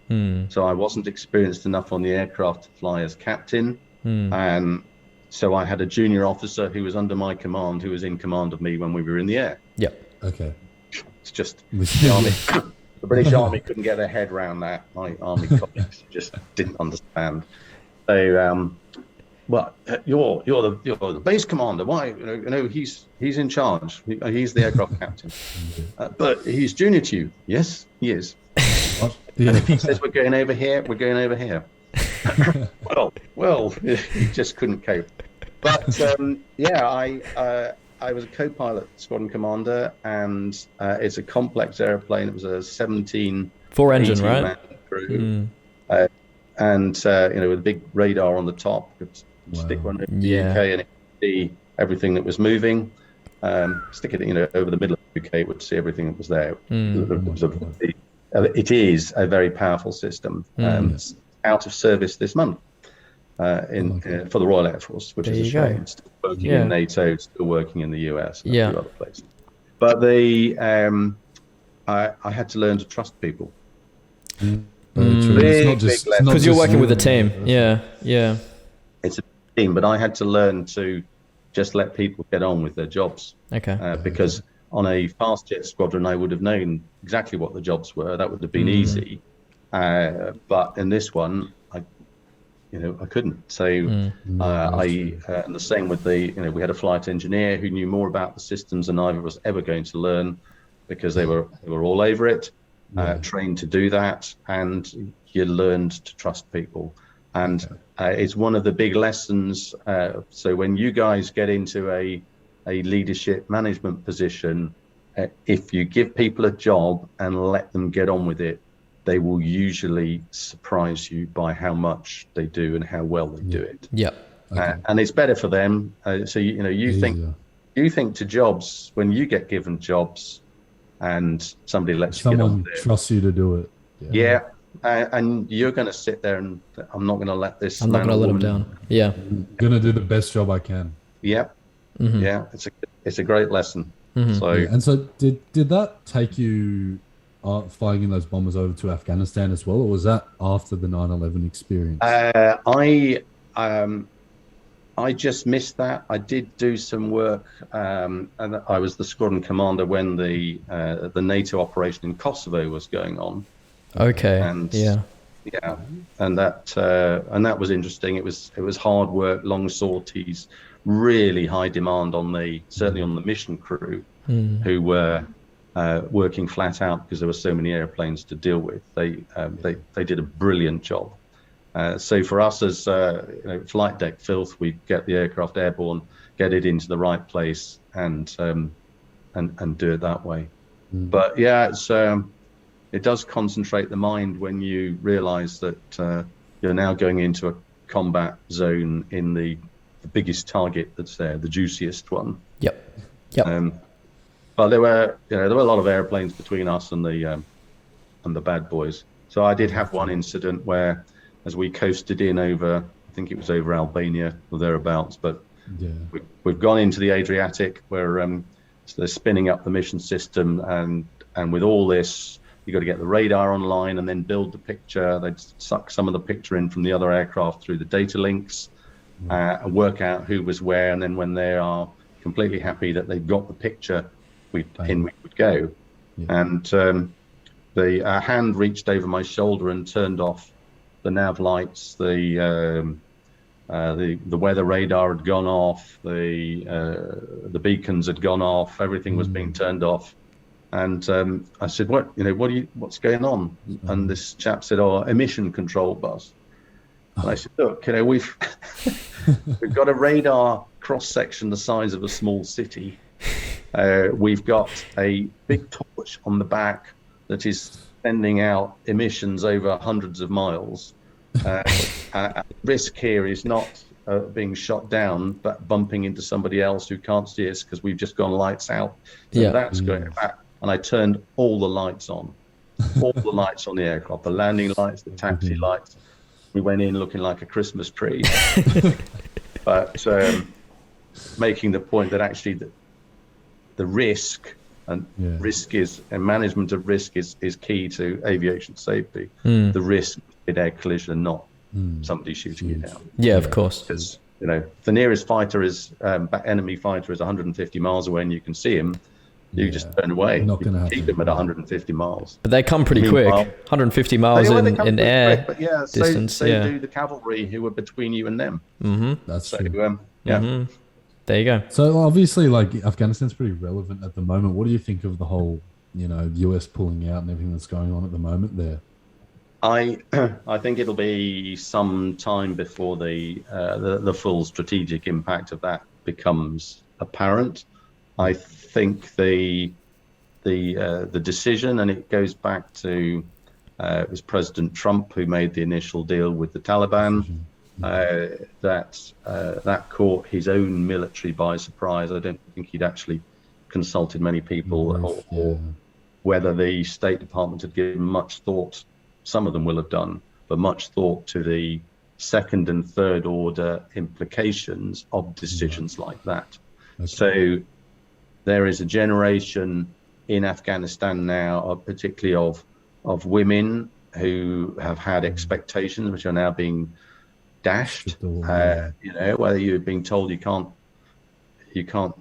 so I wasn't experienced enough on the aircraft to fly as captain, and so I had a junior officer who was under my command, who was in command of me when we were in the air. Yeah. Okay. It's just the army. The British Army couldn't get their head around that. My army colleagues just didn't understand. So, you're the base commander. Why? He's in charge. He's the aircraft captain. But he's junior to you. Yes, he is. And if he says we're going over here, we're going over here. well, he just couldn't cope. But I was a co-pilot squadron commander, and it's a complex airplane. It was a 17 4-engine, right? Crew. And with a big radar on the top, could stick one over the UK and it would see everything that was moving. Stick it, over the middle of the UK, it would see everything that was there. It is a very powerful system. It's out of service this month for the Royal Air Force, which is a shame. Still working in NATO, still working in the US, and a few other places. But I had to learn to trust people. Because you're working with a team. Yeah. It's a team, but I had to learn to just let people get on with their jobs. Okay. Because on a fast jet squadron, I would have known exactly what the jobs were. That would have been easy. But in this one, I couldn't. So and the same with we had a flight engineer who knew more about the systems than either of us ever going to learn, because they were all over it. Trained to do that, and you learned to trust people, and it's one of the big lessons. So when you guys get into a leadership management position, if you give people a job and let them get on with it, they will usually surprise you by how much they do and how well they do it. And it's better for them. So you think to jobs when you get given jobs, and somebody lets you get on with it. Trusts you to do it. And you're going to sit there and I'm not going to let this. I'm not going to let them down. Yeah, I'm going to do the best job I can. Yeah, it's a great lesson. So did that take you flying in those bombers over to Afghanistan as well, or was that after the 9/11 experience? I just missed that. I did do some work, and I was the squadron commander when the NATO operation in Kosovo was going on. Okay. And and that was interesting. It was hard work, long sorties, really high demand certainly on the mission crew, who were working flat out because there were so many airplanes to deal with. They did a brilliant job. So for us as flight deck filth, we get the aircraft airborne, get it into the right place, and do it that way. But it does concentrate the mind when you realise that you're now going into a combat zone in the biggest target that's there, the juiciest one. Yep. But there were a lot of airplanes between us and the bad boys. So I did have one incident where, as we coasted in over, I think it was over Albania or thereabouts, but we've gone into the Adriatic where so they're spinning up the mission system, and with all this, you got to get the radar online and then build the picture. They suck some of the picture in from the other aircraft through the data links, and work out who was where. And then when they are completely happy that they've got the picture, we would go. And the hand reached over my shoulder and turned off the nav lights. The weather radar had gone off. The beacons had gone off. Everything was being turned off. And I said, what's going on? And this chap said, emission control, Buzz. And I said, look, we've got a radar cross section the size of a small city. We've got a big torch on the back that is sending out emissions over hundreds of miles. Risk here is not being shot down, but bumping into somebody else who can't see us because we've just gone lights out. So that's going back. And I turned all the lights on, all the lights on the aircraft, the landing lights, the taxi lights. We went in looking like a Christmas tree. But making the point that actually the risk and management of risk is key to aviation safety. The risk of air collision, not somebody shooting you down. Yeah, of course. Because the nearest fighter enemy fighter is 150 miles away, and you can see him. You just turn away. Not going to happen. Keep them at 150 miles. But they come pretty quick. 150 miles in air quick, but distance. So do the cavalry who are between you and them. That's true. There you go. So obviously, like, Afghanistan's pretty relevant at the moment. What do you think of the whole, US pulling out and everything that's going on at the moment there? I think it'll be some time before the full strategic impact of that becomes apparent. I think the decision, and it goes back to it was President Trump who made the initial deal with the Taliban, that caught his own military by surprise. I don't think he'd actually consulted many people, or whether the State Department had given much thought. Some of them will have done, but much thought to the second and third order implications of decisions like that. So there is a generation in Afghanistan now, particularly of women who have had expectations which are now being dashed. Whether you're being told you can't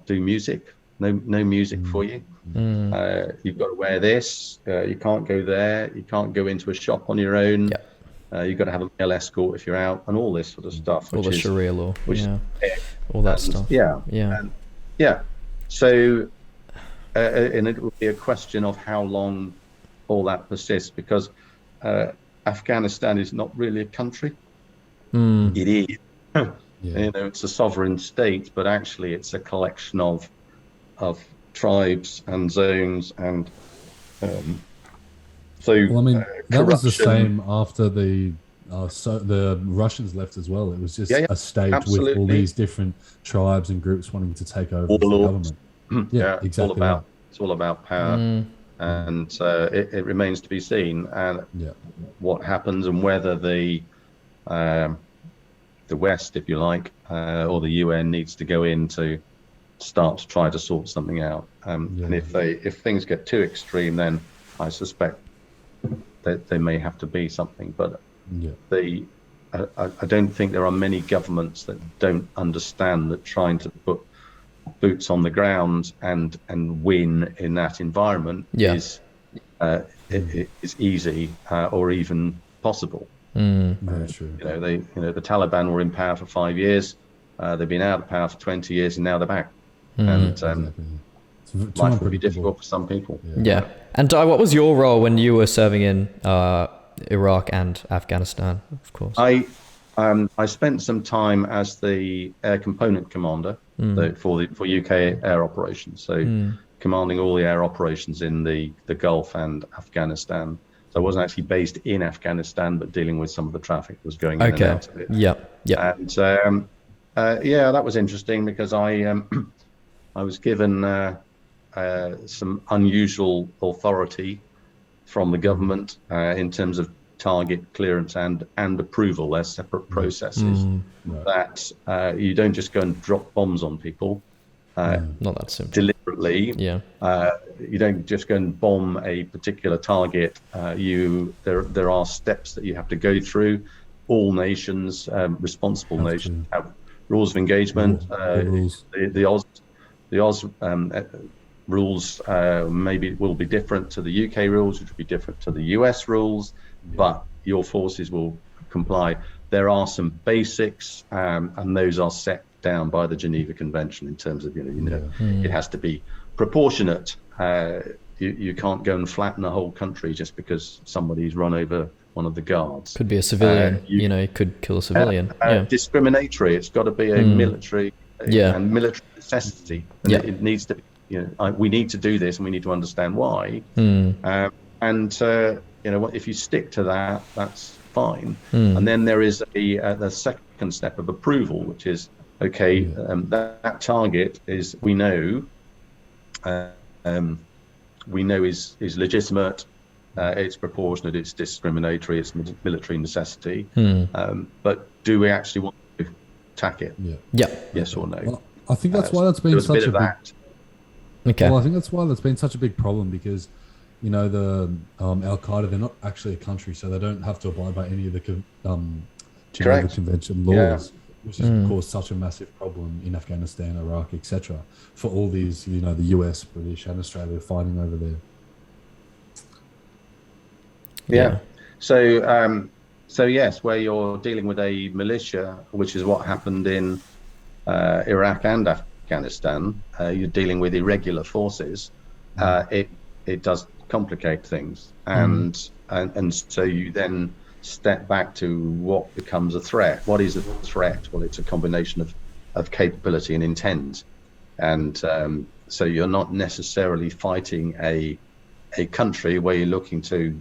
do music, no music for you. You've got to wear this. You can't go there. You can't go into a shop on your own. You've got to have a male escort if you're out, and all this sort of stuff. All the Sharia law. All that stuff. So, and it will be a question of how long all that persists, because Afghanistan is not really a country. It is. It's a sovereign state, but actually it's a collection of tribes and zones, and that was the same after the Russians left as well. It was just a state with all these different tribes and groups wanting to take over the government. Exactly. It's all about power, and it remains to be seen what happens, and whether the West, if you like, or the UN needs to go in to start to try to sort something out. And if things get too extreme, then I suspect that there may have to be something. But I don't think there are many governments that don't understand that trying to put boots on the ground and win in that environment is easy or even possible. Very true. The Taliban were in power for 5 years. They've been out of power for 20 years, and now they're back. And life will be difficult for some people. And Dai, what was your role when you were serving in Iraq and Afghanistan? Of course. I spent some time as the air component commander for UK air operations. So commanding all the air operations in the Gulf and Afghanistan. So I wasn't actually based in Afghanistan, but dealing with some of the traffic that was going in and out of it. And that was interesting, because I was given some unusual authority from the government in terms of target clearance and approval. They're separate processes. That you don't just go and drop bombs on people. Not that simple. Deliberately. Yeah. You don't just go and bomb a particular target. There are steps that you have to go through. All nations, responsible nations, have rules of engagement. The Oz rules maybe will be different to the UK rules, which will be different to the US rules, but your forces will comply. There are some basics, and those are set down by the Geneva Convention in terms of it has to be proportionate. You can't go and flatten a whole country just because somebody's run over one of the guards. Could be a civilian. It could kill a civilian. Discriminatory. It's got to be a military and military necessity. And it needs to. We need to do this, and we need to understand why. If you stick to that, that's fine. And then there is the second step of approval, which is that target is we know is legitimate. It's proportionate. It's discriminatory. It's military necessity. But do we actually want to attack it? Yes or no? Well, I think that's why that's been such a big. Okay. Well, I think that's why that's been such a big problem because, the Al Qaeda, they're not actually a country, so they don't have to abide by any of the Geneva Convention laws, which has caused such a massive problem in Afghanistan, Iraq, etc. For all these, the US, British, and Australia fighting over there. Yeah. So yes, where you're dealing with a militia, which is what happened in Iraq and Afghanistan, you're dealing with irregular forces. It does complicate things, and so you then step back to what becomes a threat. What is a threat? Well, it's a combination of capability and intent, and so you're not necessarily fighting a country where you're looking to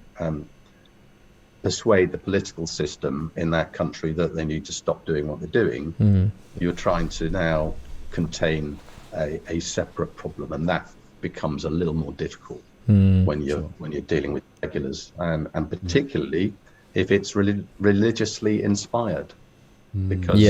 persuade the political system in that country that they need to stop doing what they're doing. You're trying to now contain a separate problem, and that becomes a little more difficult when you're dealing with regulars, and particularly if it's religiously inspired, because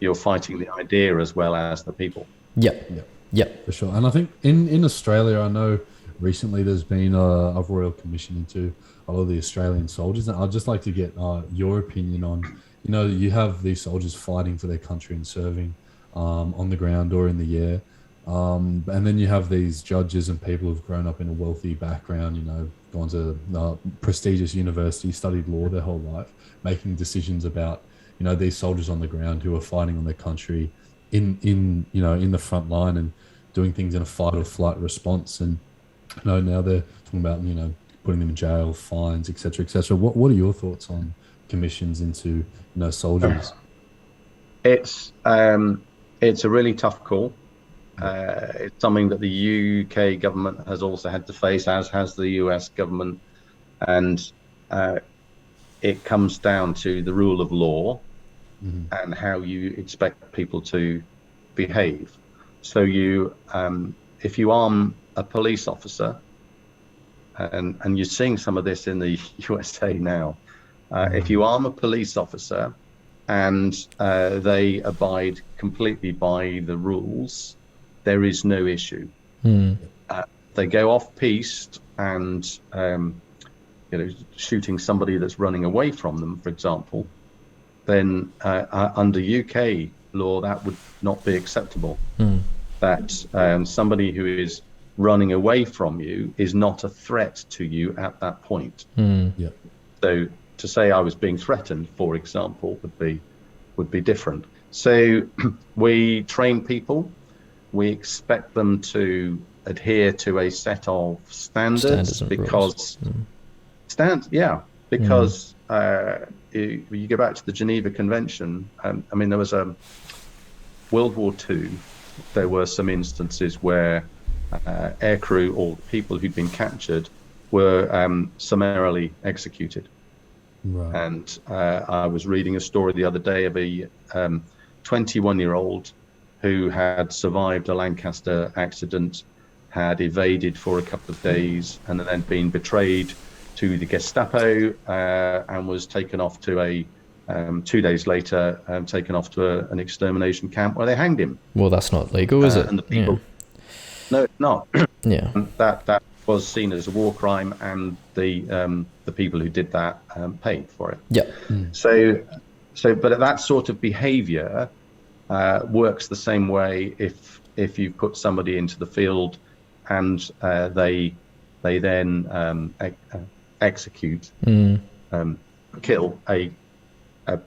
you're fighting the idea as well as the people. For sure. And I think in Australia, I know recently there's been a royal commission into a lot of the Australian soldiers, and I'd just like to get your opinion on, you have these soldiers fighting for their country and serving on the ground or in the air, and then you have these judges and people who've grown up in a wealthy background, gone to prestigious universities, studied law their whole life, making decisions about these soldiers on the ground who are fighting on their country in the front line and doing things in a fight or flight response, and now they're talking about putting them in jail, fines, etc., etc. What are your thoughts on commissions into soldiers? It's a really tough call. It's something that the UK government has also had to face, as has the US government, and it comes down to the rule of law and how you expect people to behave. So if you arm a police officer, and you're seeing some of this in the USA now, if you arm a police officer and they abide completely by the rules, there is no issue. They go off piste and shooting somebody that's running away from them, for example, then under UK law that would not be acceptable. That somebody who is running away from you is not a threat to you at that point. So to say I was being threatened, for example, would be different. So we train people. We expect them to adhere to a set of standards because you go back to the Geneva Convention. There was a World War II. There were some instances where aircrew or people who'd been captured were summarily executed. And I was reading a story the other day of a 21-year-old who had survived a Lancaster accident, had evaded for a couple of days, and then been betrayed to the Gestapo and was taken off to 2 days later, taken off to an extermination camp where they hanged him. Well, that's not legal, is it? And the people, no, it's not. Yeah. That was seen as a war crime, and the people who did that paid for it. Yeah. So, but that sort of behaviour works the same way if you put somebody into the field and they then execute, kill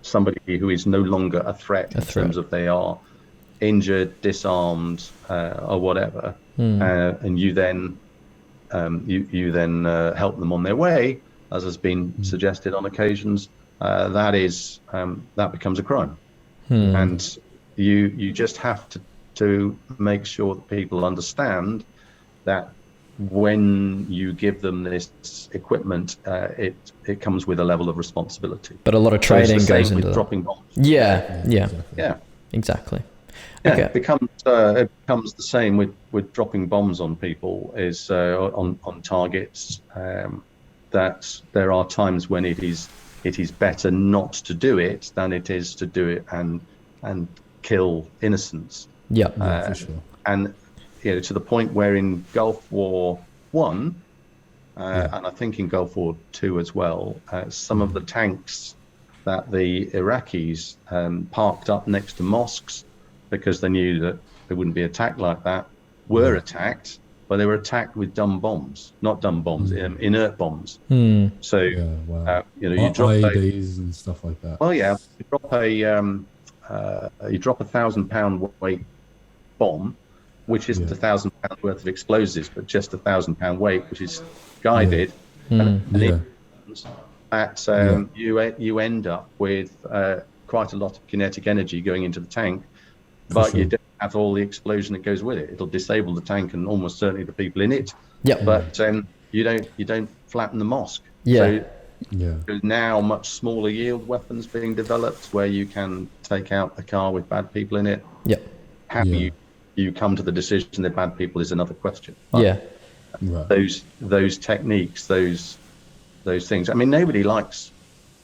somebody who is no longer a threat in terms of they are injured, disarmed, or whatever, and you then help them on their way, as has been suggested on occasions. That becomes a crime, and you just have to make sure that people understand that when you give them this equipment, it comes with a level of responsibility. But a lot of training goes into that. Dropping bombs. Yeah. Yeah, Exactly. Okay. it becomes the same with dropping bombs on people, is on targets. That there are times when it is better not to do it than it is to do it and kill innocents. Yeah, for sure. And to the point where in Gulf War I, and I think in Gulf War II as well, some of the tanks that the Iraqis parked up next to mosques because they knew that they wouldn't be attacked like that, were attacked, but they were attacked with inert bombs. So you drop IEDs and stuff like that. Well, yeah, you drop a 1,000-pound weight bomb, which isn't 1,000 pounds worth of explosives, but just 1,000 pound weight, which is guided, you end up with quite a lot of kinetic energy going into the tank, but you don't have all the explosion that goes with it. It'll disable the tank and almost certainly the people in it. Yeah. But you don't flatten the mosque. Yeah. So there's now much smaller yield weapons being developed where you can take out a car with bad people in it. Yeah. How you come to the decision that bad people is another question. But those techniques, those things. I mean, nobody likes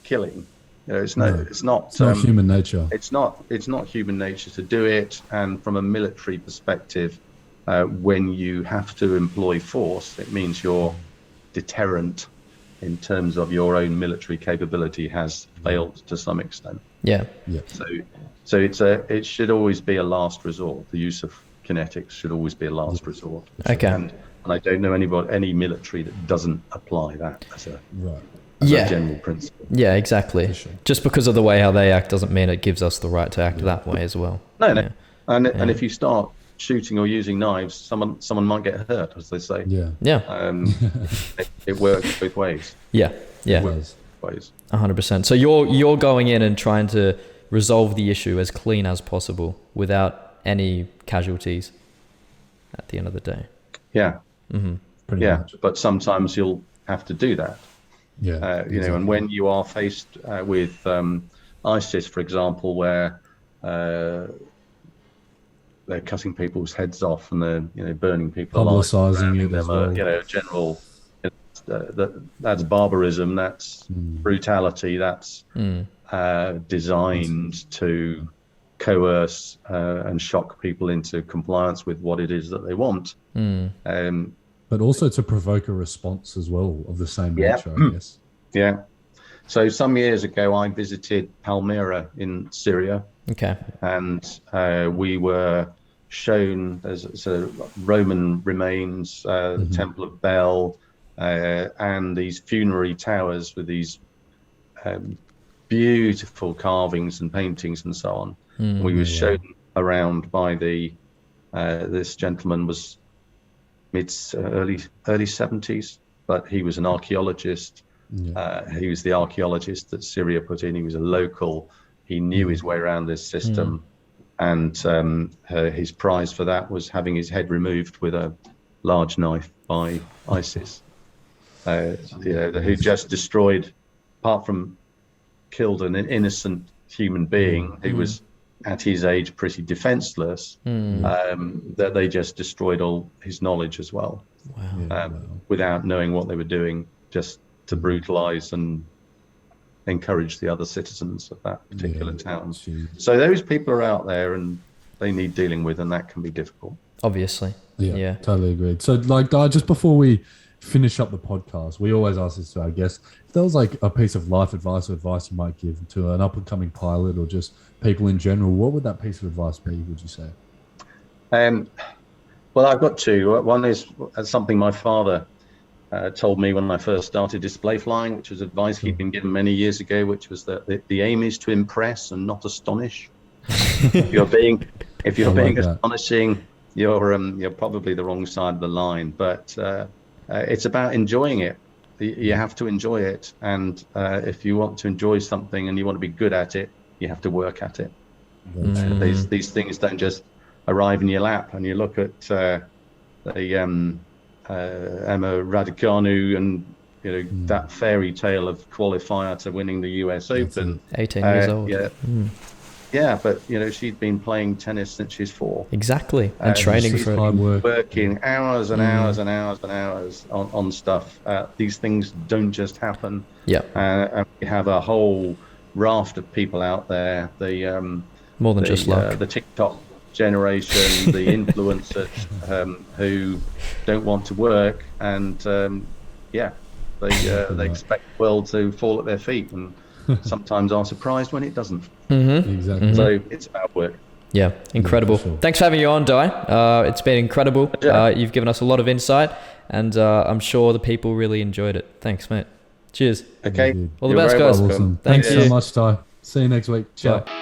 killing. It's not human nature. It's not human nature to do it. And from a military perspective, when you have to employ force, it means your deterrent in terms of your own military capability has failed to some extent. Yeah. So it should always be a last resort. The use of kinetics should always be a last resort. Okay. And I don't know any military that doesn't apply that as a general principle. Yeah, exactly. Sure. Just because of the way how they act doesn't mean it gives us the right to act that way as well. No. Yeah. And if you start shooting or using knives, someone might get hurt, as they say. It works both ways. Yeah. Ways. 100%. So you're going in and trying to resolve the issue as clean as possible without any casualties at the end of the day. Yeah. Pretty much. But sometimes you'll have to do that. Exactly. And when you are faced with ISIS, for example, where they're cutting people's heads off and they're burning people alive, publicizing it as well. General. That's barbarism. That's brutality. That's designed to coerce and shock people into compliance with what it is that they want. But also to provoke a response as well of the same nature, I guess. Yeah. So some years ago, I visited Palmyra in Syria. Okay. And we were shown there's Roman remains, the Temple of Bel, and these funerary towers with these beautiful carvings and paintings and so on. We were shown around by this gentleman was early 70s, but he was an archaeologist. He was the archaeologist that Syria put in. He was a local. He knew his way around this system, and his prize for that was having his head removed with a large knife by ISIS, who just destroyed, apart from killed an innocent human being who was at his age pretty defenseless, that they just destroyed all his knowledge as well. Wow. Without knowing what they were doing, just to brutalise and encourage the other citizens of that particular town. So those people are out there and they need dealing with, and that can be difficult. Obviously. Yeah. Totally agreed. So like, Dai, just before we finish up the podcast, we always ask this to our guests. If there was like a piece of life advice or advice you might give to an up-and-coming pilot or just people in general, what would that piece of advice be, would you say? Well, I've got two. One is something my father told me when I first started display flying, which was advice he'd been given many years ago, which was that the aim is to impress and not astonish. If you're being astonishing, you're probably the wrong side of the line. But it's about enjoying it. You have to enjoy it, and if you want to enjoy something and you want to be good at it, you have to work at it. These things don't just arrive in your lap. And you look at Emma Raducanu and that fairy tale of qualifier to winning the US Open. 18 years old. Yeah, but she'd been playing tennis since she's 4. Exactly, and training for hard work, working hours and hours and hours and hours on stuff. These things don't just happen. Yeah, and we have a whole raft of people out there. More than just luck. The TikTok generation, the influencers who don't want to work, and they expect the world to fall at their feet, and sometimes are surprised when it doesn't. Exactly. So it's about work. Yeah, incredible. Yeah, for sure. Thanks for having you on, Dai. It's been incredible. You've given us a lot of insight, and I'm sure the people really enjoyed it. Thanks, mate. Cheers. Okay. All the best, guys. Awesome. Thanks so much, Dai. See you next week. Ciao. Bye.